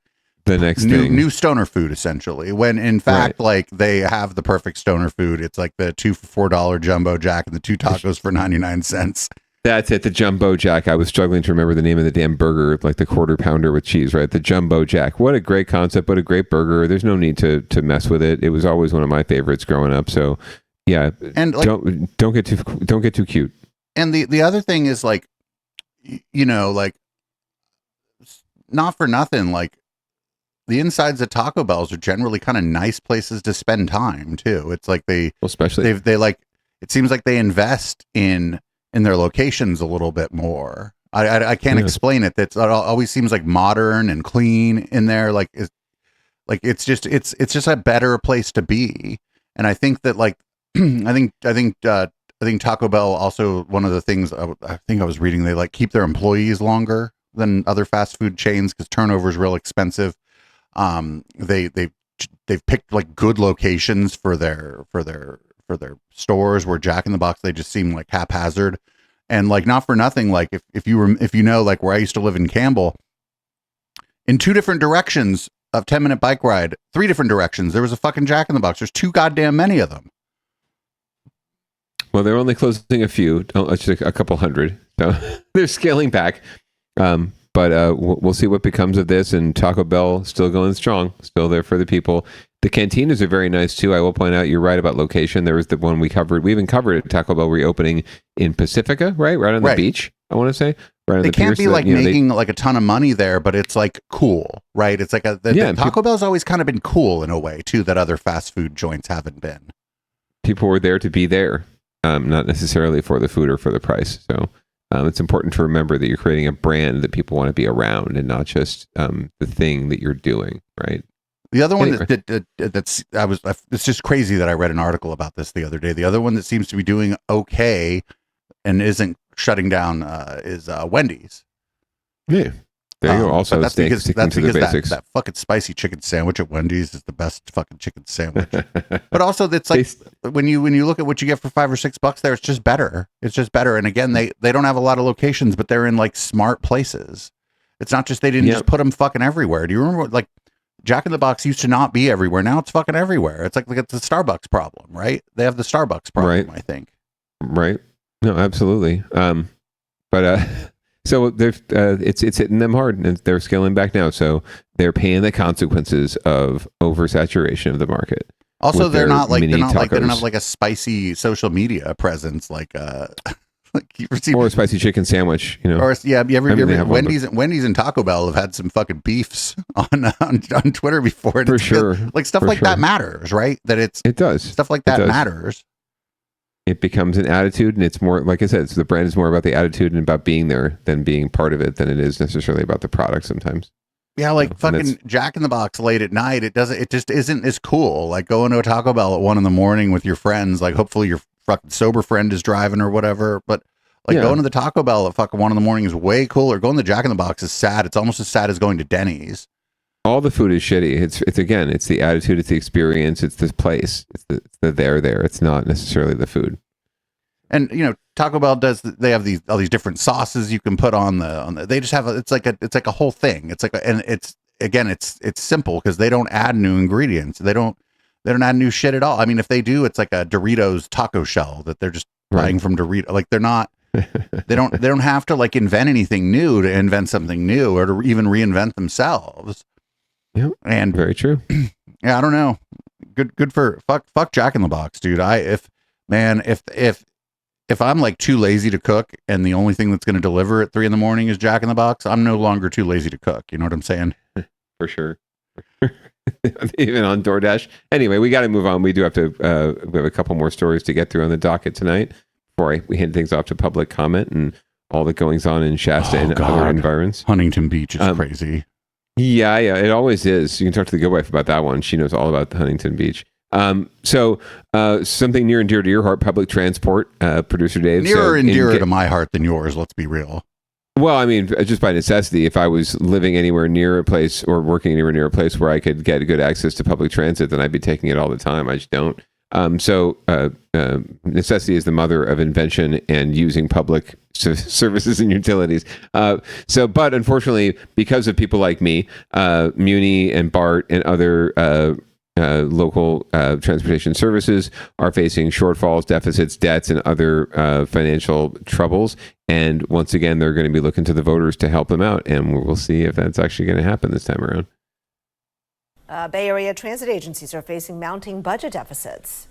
stoner food, essentially. When in fact, like they have the perfect stoner food. It's like the 2 for $4 jumbo jack and the 2 tacos for 99 cents. That's it, the Jumbo Jack. I was struggling to remember the name of the damn burger, like the quarter pounder with cheese, right? The Jumbo Jack. What a great concept, what a great burger. There's no need to mess with it. It was always one of my favorites growing up. So, yeah, and like, don't get too cute. And the other thing is like, you know, like not for nothing, like the insides of Taco Bells are generally kind of nice places to spend time too. It's like they like, it seems like they invest in their locations a little bit more. I can't explain it. It always seems like modern and clean in there. Like it's just a better place to be. And I think that like, I think Taco Bell also, one of the things I think I was reading, they like keep their employees longer than other fast food chains because turnover is real expensive. They've picked like good locations for their stores, where Jack in the Box, they just seem like haphazard. And like, not for nothing, like if you know, like where I used to live in Campbell, in 2 different directions of 10-minute bike ride, 3 different directions, there was a fucking Jack in the Box. There's too goddamn many of them. Well, they're only closing a few, just a couple hundred. So they're scaling back. But we'll see what becomes of this. And Taco Bell still going strong, still there for the people. The cantinas are very nice too. I will point out, you're right about location. There was the one we covered. We even covered Taco Bell reopening in Pacifica, right on the beach. I want to say right on the pier. They can't be like making like a ton of money there, but it's like cool, right? It's like the Taco Bell's always kind of been cool in a way too, that other fast food joints haven't been. People were there to be there. not necessarily for the food or for the price. So it's important to remember that you're creating a brand that people want to be around and not just the thing that you're doing, right? The other one it's just crazy that I read an article about this the other day. The other one that seems to be doing okay and isn't shutting down is Wendy's. Yeah. There you go. Also, that's because basics. That fucking spicy chicken sandwich at Wendy's is the best fucking chicken sandwich. But also, it's like when you look at what you get for $5 or $6 there, it's just better. It's just better. And again, they don't have a lot of locations, but they're in like smart places. It's not just they didn't just put them fucking everywhere. Do you remember like Jack in the Box used to not be everywhere? Now it's fucking everywhere. It's like it's the Starbucks problem, right? They have the Starbucks problem, I think. Right. No, absolutely. So it's hitting them hard, and they're scaling back now. So they're paying the consequences of oversaturation of the market. Also, they don't have like a spicy social media presence like or a spicy chicken sandwich, Or Wendy's and Taco Bell have had some fucking beefs on Twitter before. And for sure, like stuff like that matters, right? It does stuff like that matters. It becomes an attitude, and it's more, like I said, the brand is more about the attitude and about being there than being part of it than it is necessarily about the product sometimes. Yeah, like fucking Jack in the Box late at night, it just isn't as cool. Like going to a Taco Bell at 1 a.m. with your friends, like hopefully your fucking sober friend is driving or whatever. But like going to the Taco Bell at fucking 1 a.m. is way cooler. Going to Jack in the Box is sad. It's almost as sad as going to Denny's. All the food is shitty. It's the attitude, it's the experience, it's this place, it's the there. It's not necessarily the food. And Taco Bell they have all these different sauces you can put on the they just have it's like a whole thing. It's like it's simple because they don't add new ingredients. They don't add new shit at all. I mean, if they do, it's like a Doritos taco shell that they're just buying from Doritos. Like they're not. They don't have to like invent anything new to invent something new or to even reinvent themselves. Yeah, and very true. Yeah, I don't know. Good for fuck Jack in the Box, dude. If I'm like too lazy to cook and the only thing that's going to deliver at 3 a.m. is Jack in the Box, I'm no longer too lazy to cook. You know what I'm saying? For sure. Even on DoorDash. Anyway, we got to move on. We do have to. We have a couple more stories to get through on the docket tonight before we hand things off to public comment and all the goings on in Shasta and other environs. Huntington Beach is crazy. Yeah, it always is. You can talk to the good wife about that one. She knows all about the Huntington Beach. So something near and dear to your heart, public transport, producer Dave. Nearer and dearer to my heart than yours, let's be real. Well, I mean, just by necessity, if I was living anywhere near a place or working anywhere near a place where I could get good access to public transit, then I'd be taking it all the time. I just don't. So necessity is the mother of invention and using public services and utilities. But unfortunately, because of people like me, Muni and BART and other local transportation services are facing shortfalls, deficits, debts, and other financial troubles. And once again, they're going to be looking to the voters to help them out. And we'll see if that's actually going to happen this time around. Bay Area transit agencies are facing mounting budget deficits.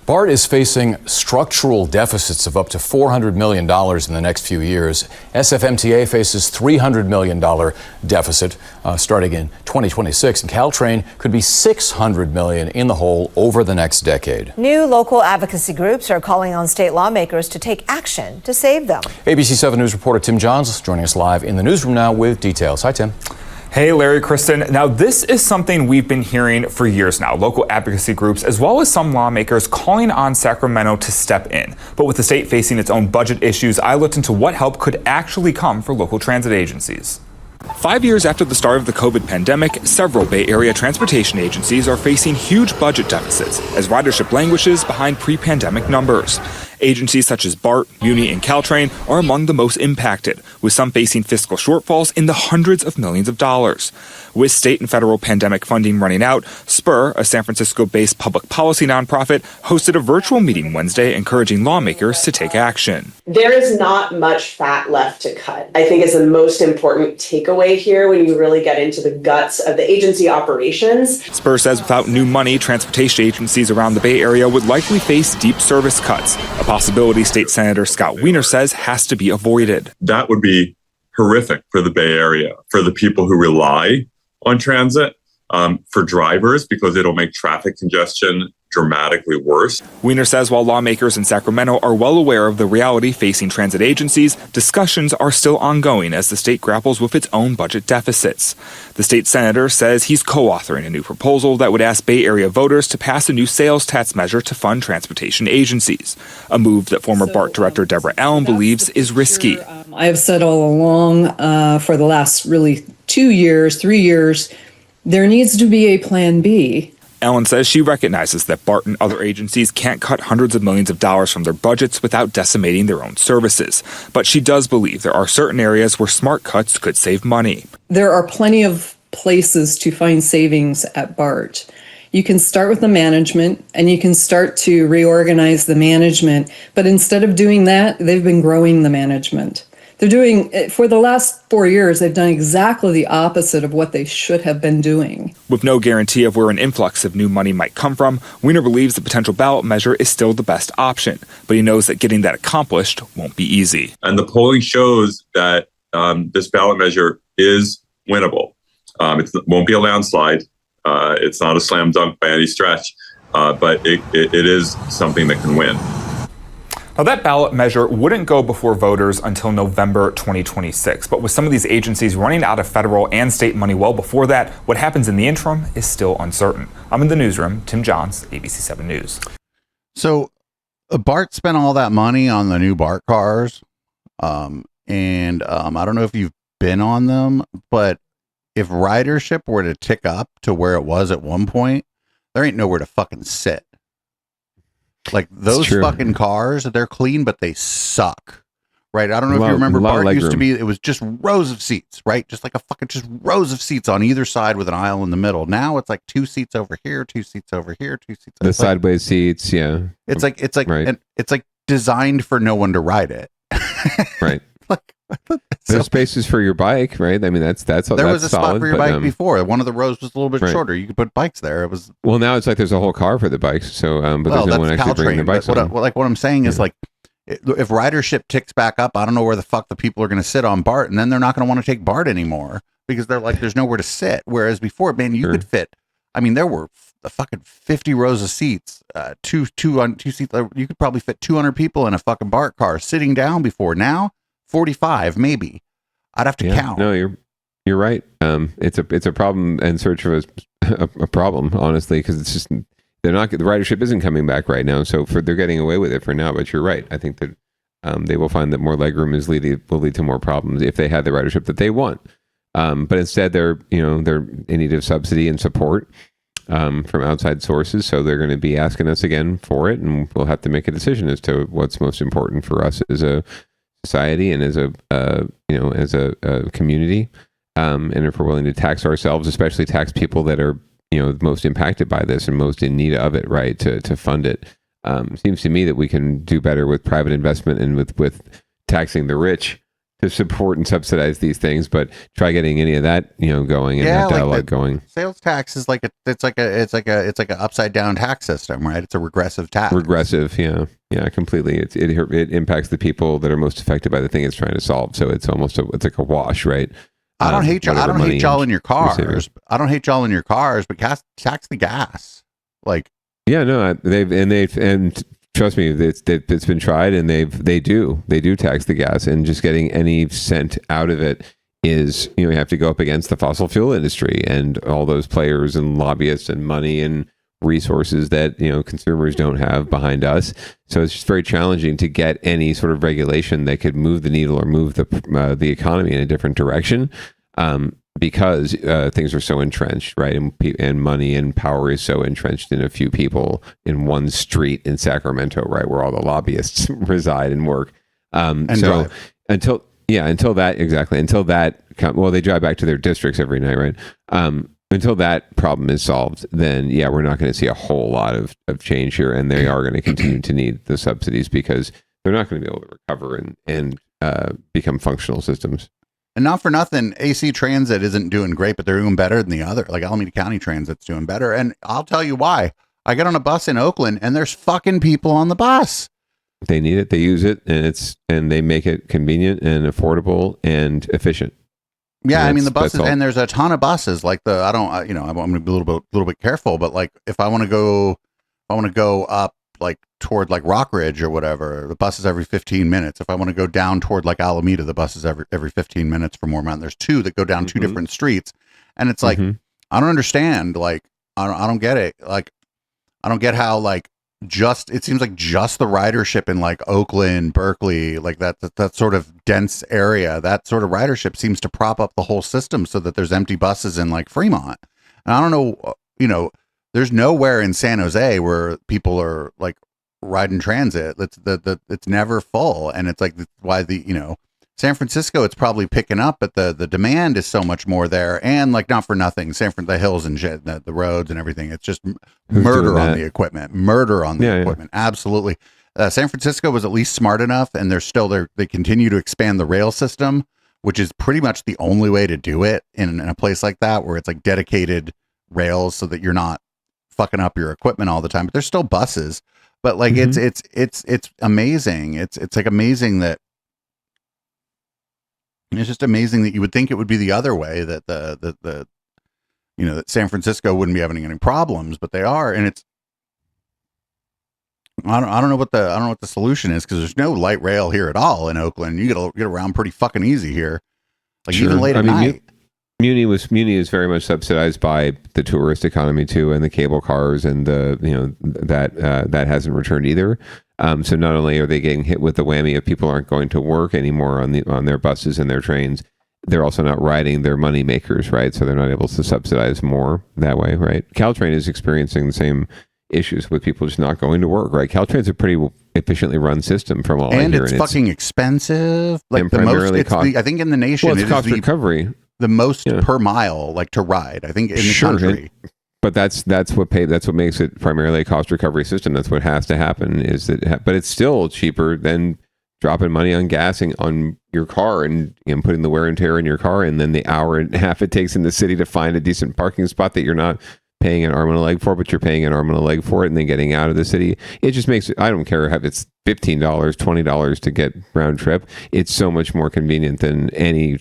BART is facing structural deficits of up to $400 million in the next few years. SFMTA faces $300 million deficit starting in 2026, and Caltrain could be $600 million in the hole over the next decade. New local advocacy groups are calling on state lawmakers to take action to save them. ABC 7 News reporter Tim Johns joining us live in the newsroom now with details. Hi, Tim. Hey, Larry, Kristen. Now, this is something we've been hearing for years now. Local advocacy groups, as well as some lawmakers, calling on Sacramento to step in. But with the state facing its own budget issues, I looked into what help could actually come for local transit agencies. 5 years after the start of the COVID pandemic, several Bay Area transportation agencies are facing huge budget deficits as ridership languishes behind pre-pandemic numbers. Agencies such as BART, Muni, and Caltrain are among the most impacted, with some facing fiscal shortfalls in the hundreds of millions of dollars. With state and federal pandemic funding running out, Spur, a San Francisco-based public policy nonprofit, hosted a virtual meeting Wednesday encouraging lawmakers to take action. There is not much fat left to cut, I think is the most important takeaway here when you really get into the guts of the agency operations. Spur says without new money, transportation agencies around the Bay Area would likely face deep service cuts, a possibility State Senator Scott Wiener says has to be avoided. That would be horrific for the Bay Area, for the people who rely on transit, for drivers, because it'll make traffic congestion dramatically worse. Weiner says while lawmakers in Sacramento are well aware of the reality facing transit agencies, discussions are still ongoing as the state grapples with its own budget deficits. The state senator says he's co-authoring a new proposal that would ask Bay Area voters to pass a new sales tax measure to fund transportation agencies, a move that former BART director Deborah Allen believes is risky. I have said all along for the last really 2 years, 3 years, there needs to be a plan B. Ellen says she recognizes that BART and other agencies can't cut hundreds of millions of dollars from their budgets without decimating their own services. But she does believe there are certain areas where smart cuts could save money. There are plenty of places to find savings at BART. You can start with the management and you can start to reorganize the management. But instead of doing that, they've been growing the management. They're doing, for the last 4 years, they've done exactly the opposite of what they should have been doing. With no guarantee of where an influx of new money might come from, Weiner believes the potential ballot measure is still the best option, but he knows that getting that accomplished won't be easy. And the polling shows that this ballot measure is winnable. It won't be a landslide. It's not a slam dunk by any stretch, but it is something that can win. Now, that ballot measure wouldn't go before voters until November 2026, but with some of these agencies running out of federal and state money well before that, what happens in the interim is still uncertain. I'm in the newsroom. Tim Johns, ABC 7 News. So BART spent all that money on the new BART cars, and I don't know if you've been on them, but if ridership were to tick up to where it was at one point, there ain't nowhere to fucking sit. Like those fucking cars, they're clean, but they suck. Right? I don't know if you remember, BART used to be, it was just rows of seats, right? Just like just rows of seats on either side with an aisle in the middle. Now it's like 2 seats over here, 2 seats over here, 2 seats over the sideways seats, yeah. It's like right. and it's like designed for no one to ride it. Right. There's spaces for your bike, right? I mean, that's there was a spot for your bike before. One of the rows was a little bit shorter. You could put bikes there. It was now it's like there's a whole car for the bikes. So, but there's no one actually bringing their bikes on. What I'm saying is like, if ridership ticks back up, I don't know where the fuck the people are going to sit on BART, and then they're not going to want to take BART anymore because they're like, there's nowhere to sit. Whereas before, man, you could fit. I mean, there were the fucking 50 rows of seats, two seats. You could probably fit 200 people in a fucking BART car sitting down before. Now 45 maybe. I'd have to count. No, you're right. It's a problem in search of a problem, honestly, because it's just the ridership isn't coming back right now. So they're getting away with it for now. But you're right. I think that they will find that more legroom will lead to more problems if they had the ridership that they want. But instead, they're in need of subsidy and support from outside sources. So they're going to be asking us again for it, and we'll have to make a decision as to what's most important for us as a society and as a community, and if we're willing to tax ourselves, especially tax people that are most impacted by this and most in need of it, right, to fund it. Seems to me that we can do better with private investment and with taxing the rich to support and subsidize these things, but try getting any of that going and that dialogue going. Sales tax is like it's like a upside down tax system, right? It's a regressive tax. Yeah, completely. It impacts the people that are most affected by the thing it's trying to solve. So it's almost it's like a wash, right? I don't hate y'all. I don't hate y'all in your cars. I don't hate y'all in your cars, but tax the gas. Like, yeah, no, they've trust me, it's been tried, and they do tax the gas, and just getting any cent out of it is you have to go up against the fossil fuel industry and all those players and lobbyists and money and resources that consumers don't have behind us. So it's just very challenging to get any sort of regulation that could move the needle or move the economy in a different direction. Because things are so entrenched, right? And money and power is so entrenched in a few people in one street in Sacramento, right, where all the lobbyists reside and work. Until that, they drive back to their districts every night, right? Until that problem is solved, then we're not going to see a whole lot of change here, and they are going to continue to need the subsidies because they're not going to be able to recover and become functional systems. And not for nothing, AC Transit isn't doing great, but they're doing better than the other. Like Alameda County Transit's doing better. And I'll tell you why. I get on a bus in Oakland and there's fucking people on the bus. They need it, they use it, and they make it convenient and affordable and efficient. Yeah, I mean the buses, and there's a ton of buses. Like I'm going to be a little bit careful, but like if I want to go I want to go up like toward like Rockridge or whatever, the bus is every 15 minutes. If I want to go down toward like Alameda, the bus is every 15 minutes for Moore Mountain. There's two that go down two different streets. And it's like, I don't understand. Like, I don't get it. Like, I don't get how like it seems like just the ridership in like Oakland, Berkeley, like that sort of dense area, that sort of ridership seems to prop up the whole system so that there's empty buses in like Fremont. And I don't know, there's nowhere in San Jose where people are like riding transit. It's never full. And it's like why San Francisco, it's probably picking up, but the demand is so much more there. And like, not for nothing, the hills and shit, the roads and everything. It's just murder on the equipment, equipment. Absolutely. San Francisco was at least smart enough, and they continue to expand the rail system, which is pretty much the only way to do it in a place like that, where it's like dedicated rails so that you're not fucking up your equipment all the time. But there's still buses, but like, it's amazing. It's like amazing that, it's just amazing that you would think it would be the other way, that that San Francisco wouldn't be having any problems, but they are. And it's, I don't know what the solution is, because there's no light rail here at all in Oakland. You get around pretty fucking easy here, like even late at night. Muni is very much subsidized by the tourist economy too, and the cable cars, and that hasn't returned either. So not only are they getting hit with the whammy of people aren't going to work anymore on their buses and their trains, they're also not riding their money makers, right? So they're not able to subsidize more that way, right? Caltrain is experiencing the same issues with people just not going to work, right? Caltrain's a pretty efficiently run system from all I hear. And it's fucking expensive. Like the most, I think in the nation, it's cost recovery. The most per mile, like to ride, I think in the country. But that's what makes it primarily a cost recovery system. That's what has to happen, but it's still cheaper than dropping money on gassing on your car and putting the wear and tear in your car, and then the hour and a half it takes in the city to find a decent parking spot that you're not paying an arm and a leg for, but you're paying an arm and a leg for it, and then getting out of the city. It just makes it, I don't care if it's $15, $20 to get round trip. It's so much more convenient than any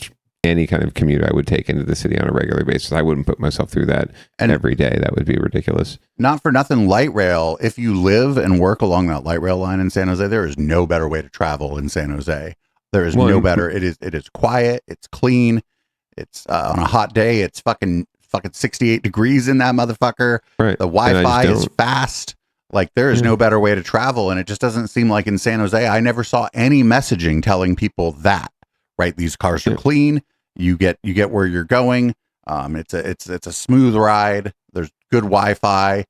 kind of commute I would take into the city on a regular basis. I wouldn't put myself through that every day. That would be ridiculous. Not for nothing, light rail, if you live and work along that light rail line in San Jose, there is no better way to travel in San Jose. There is no better. It is quiet. It's clean. It's on a hot day. It's fucking 68 degrees in that motherfucker. Right. The Wi-Fi is fast. Like, there is no better way to travel. And it just doesn't seem like in San Jose, I never saw any messaging telling people that, right? These cars are clean. You get where you're going. It's a smooth ride. There's good Wi-Fi.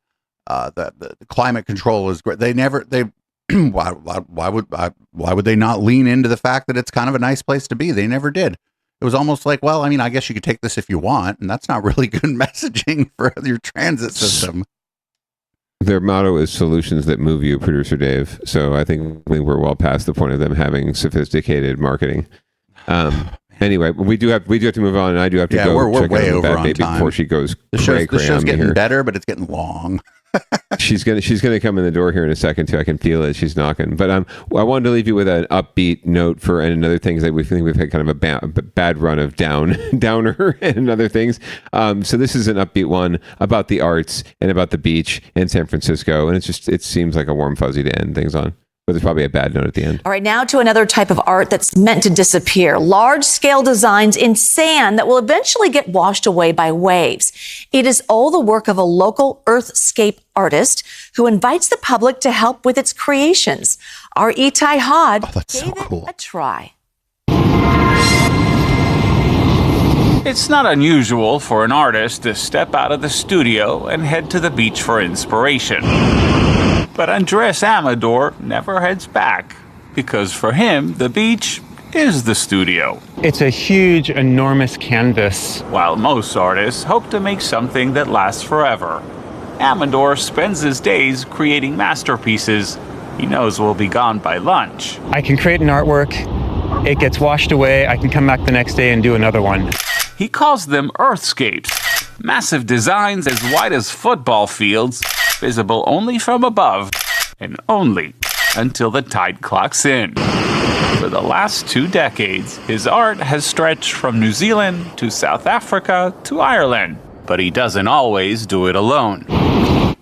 The climate control is great. Why would they not lean into the fact that it's kind of a nice place to be? They never did. It was almost like, well, I mean, I guess you could take this if you want, and that's not really good messaging for your transit system. Their motto is solutions that move you, producer Dave. So I think we're well past the point of them having sophisticated marketing. Anyway, we do have to move on, and I do have to go. We're way over on time before she goes. The show's getting better, but it's getting long. she's gonna come in the door here in a second too. I can feel it. She's knocking. But I wanted to leave you with an upbeat note for another things that we think we've had kind of a bad run of downer and other things. So this is an upbeat one about the arts and about the beach in San Francisco, and it seems like a warm fuzzy to end things on. But there's probably a bad note at the end. All right, now to another type of art that's meant to disappear. Large-scale designs in sand that will eventually get washed away by waves. It is all the work of a local earthscape artist who invites the public to help with its creations. Our Itai Hod gave it a try. It's not unusual for an artist to step out of the studio and head to the beach for inspiration. But Andres Amador never heads back, because for him, the beach is the studio. It's a huge, enormous canvas. While most artists hope to make something that lasts forever, Amador spends his days creating masterpieces he knows will be gone by lunch. I can create an artwork, it gets washed away, I can come back the next day and do another one. He calls them earthscapes, massive designs as wide as football fields, visible only from above, and only until the tide clocks in. For the last 2 decades, his art has stretched from New Zealand to South Africa to Ireland, but he doesn't always do it alone.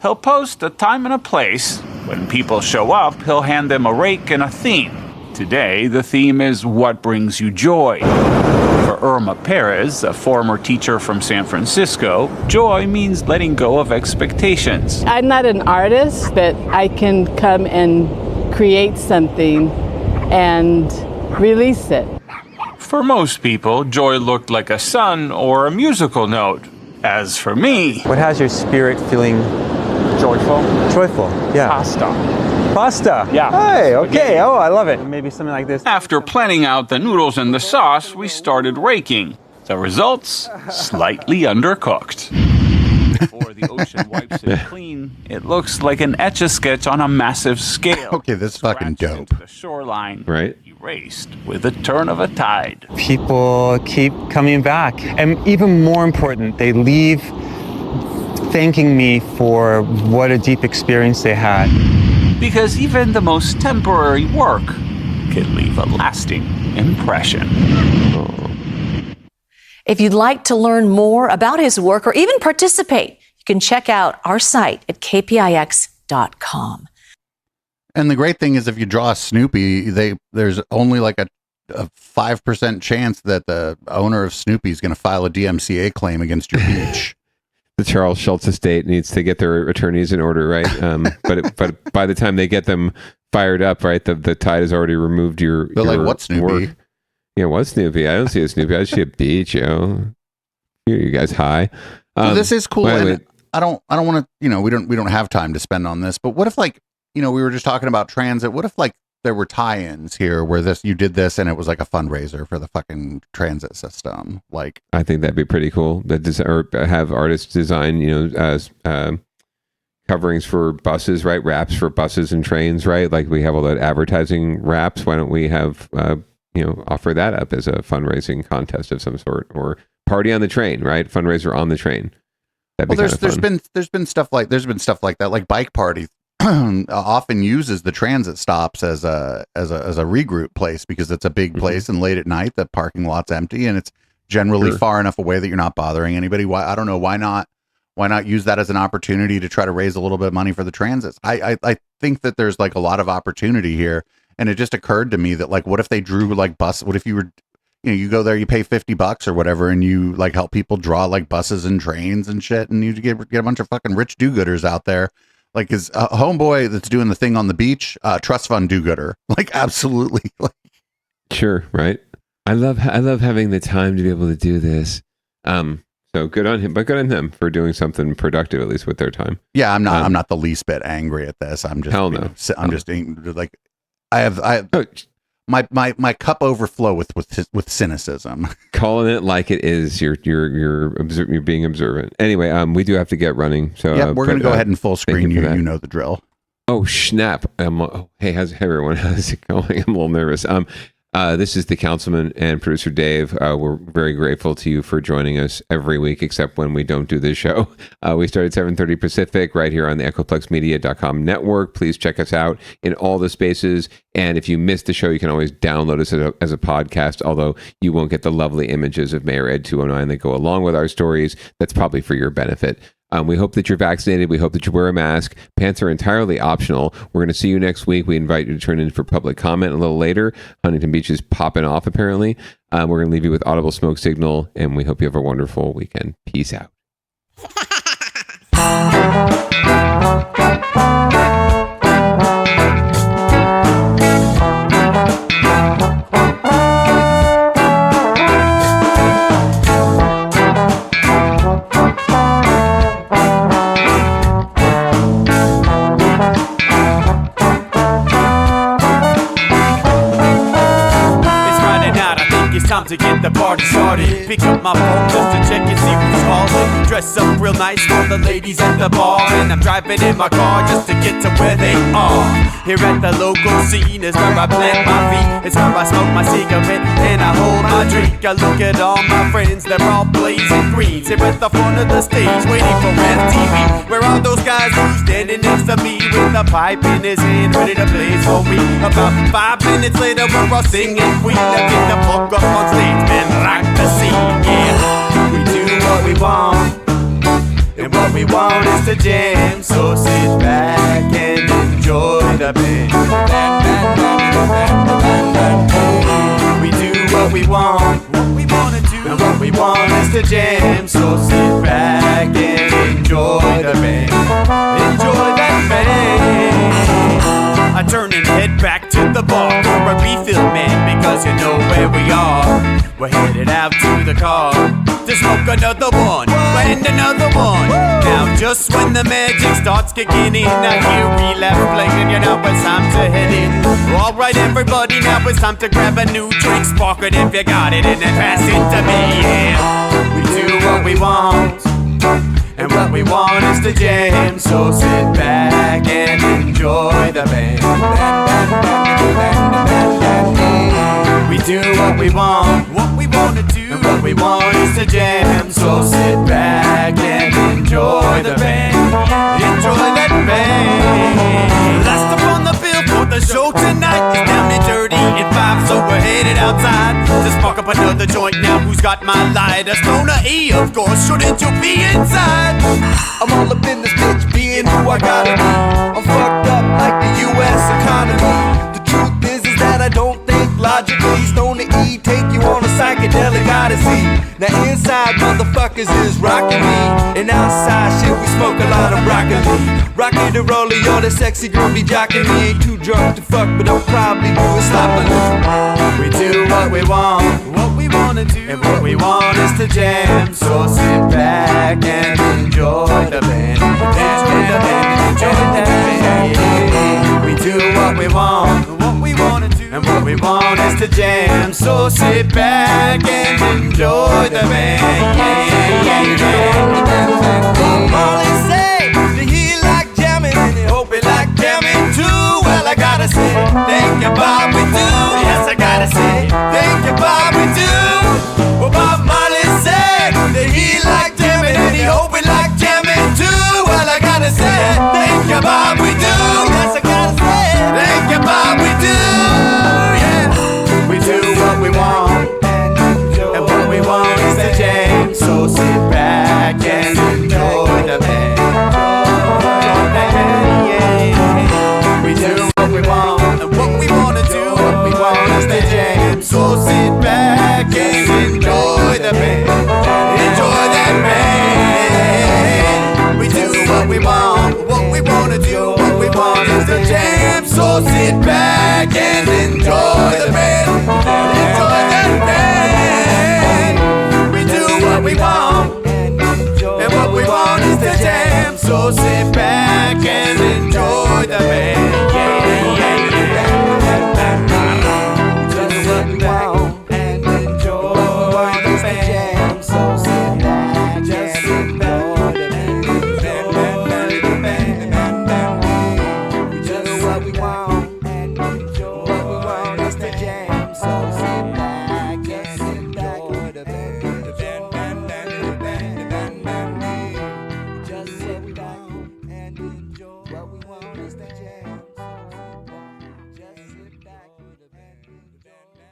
He'll post a time and a place. When people show up, he'll hand them a rake and a theme. Today, the theme is What Brings You Joy? For Irma Perez, a former teacher from San Francisco, joy means letting go of expectations. I'm not an artist, but I can come and create something and release it. For most people, joy looked like a sun or a musical note. As for me... What has your spirit feeling joyful? Joyful, yeah. Pasta? Yeah. Hey, okay. Oh, I love it. Maybe something like this. After planning out the noodles and the sauce, we started raking. The results? Slightly undercooked. Before the ocean wipes it clean, it looks like an Etch-a-Sketch on a massive scale. Okay, this is fucking dope. The shoreline, right? Erased with the turn of a tide. People keep coming back. And even more important, they leave thanking me for what a deep experience they had. Because even the most temporary work can leave a lasting impression. If you'd like to learn more about his work or even participate, you can check out our site at kpix.com. And the great thing is if you draw a Snoopy, there's only like a 5% chance that the owner of Snoopy is going to file a DMCA claim against your beach. The Charles Schultz estate needs to get their attorneys in order, right? But by the time they get them fired up, right, the tide has already removed your. They're like, what Snoopy? Work. Yeah, what Snoopy? I don't see a Snoopy. I see a beach, yo. You guys high? Well, this is cool. And I don't want to. We don't have time to spend on this. But what if we were just talking about transit. What if there were tie-ins here where you did this and it was like a fundraiser for the fucking transit system? Like, I think that'd be pretty cool. Or have artists design, as coverings for buses, right? Wraps for buses and trains, right? Like we have all that advertising wraps. Why don't we have, offer that up as a fundraising contest of some sort, or party on the train, right? Fundraiser on the train. That'd be kind of fun. There's been stuff like that, like Bike Party. Often uses the transit stops as a regroup place because it's a big place and late at night the parking lot's empty and it's generally far enough away that you're not bothering anybody. I don't know why not use that as an opportunity to try to raise a little bit of money for the transits. I think that there's like a lot of opportunity here, and it just occurred to me that like what if they drew like what if you were you go there, you pay $50 or whatever, and you like help people draw like buses and trains and shit, and you get a bunch of fucking rich do-gooders out there. Like his homeboy that's doing the thing on the beach, trust fund do-gooder. Like absolutely. Sure, right. I love having the time to be able to do this. So good on him, but good on them for doing something productive, at least with their time. Yeah, I'm not the least bit angry at this. I'm just hell no. I'm just like I have my cup overflow with cynicism. Calling it like it is. You're being observant. Anyway, we do have to get running. So yeah, we're gonna go ahead and full screen you. You know the drill. Oh snap! Hey, hey everyone? How's it going? I'm a little nervous. This is the Councilman and producer Dave. We're very grateful to you for joining us every week, except when we don't do this show. We start at 7:30 Pacific right here on the EchoPlexMedia.com network. Please check us out in all the spaces. And if you missed the show, you can always download us as a podcast, although you won't get the lovely images of Mayor Ed209 that go along with our stories. That's probably for your benefit. We hope that you're vaccinated. We hope that you wear a mask. Pants are entirely optional. We're going to see you next week. We invite you to turn in for public comment a little later. Huntington Beach is popping off, apparently. We're going to leave you with Audible Smoke Signal, and we hope you have a wonderful weekend. Peace out. Time to get the party started. Pick up my phone just to check and see who's calling. Dress up real nice for the ladies at the bar, and I'm driving in my car just to get to where they are. Here at the local scene is where I plant my feet. It's where I smoke my cigarette and I hold my drink. I look at all my friends, they're all blazing green. Here at the front of the stage waiting for MTV. Where are those guys who's standing next to me with a pipe in his hand ready to blaze for me? About 5 minutes later we're all singing Queen. Now get the fuck up on stage, man, rock the scene, yeah. We do what we want, and what what we want is to jam. So sit back and enjoy the band. We do what we want to do, and what we want is to jam. So sit back and enjoy the band. Enjoy that band. I turn and head back to the bar for a refill, man, because you know where we are. We're headed out to the car to smoke another one and another one. Now just when the magic starts kicking in, I hear we left playing, you know it's time to head in. Alright everybody, now it's time to grab a new drink, spark it if you got it, and then pass it to me, yeah. We do what we want, and what we want is to jam. So sit back and enjoy the band. We do what we want to do, and what we want is to jam. So sit back and enjoy the band. Enjoy that band. Last up on the bill for the show tonight is Down and Dirty at 5, so we're headed outside to spark up another joint. Now who's got my lighter? Stoner E, of course, shouldn't you be inside? I'm all up in this bitch, being who I gotta be. I'm fucked up like the U.S. economy. The truth is that I don't think logically. Stoner E take you on a psychedelic odyssey. Now inside motherfuckers is rocking me, and outside shit we smoke a lot of broccoli. Rocky the roller, yo, that sexy girl be jocking me. Ain't too drunk to fuck, but I'll probably do it sloppily. We do what we want to do, and what we want is to jam. So sit back and enjoy the band. Enjoy the band, enjoy the band. We do what we want to do, and what we want is to jam. So sit back and enjoy the band. Molly say that he like jamming, and he hope he like jamming too. Well, I gotta say, thank you, Bob, we do. Yes, I gotta say, thank you, Bob, we do. Well, Bob Marley said that he like jamming, and he hope he like jamming too. Well, I gotta say, thank you, Bob, we do. Yes, I gotta say, thank you, Bob, we do. Yeah, we do what we want, and what we want is to jam. So sit back and enjoy the band. We do what we want, and what we want to do, what we want is to jam. So sit back and enjoy the band. Enjoy that band. We do what we want to do, what we want is to jam. So sit back and enjoy the band. Enjoy that band. We do what we want, and what we want is to jam. So sit back and enjoy the band.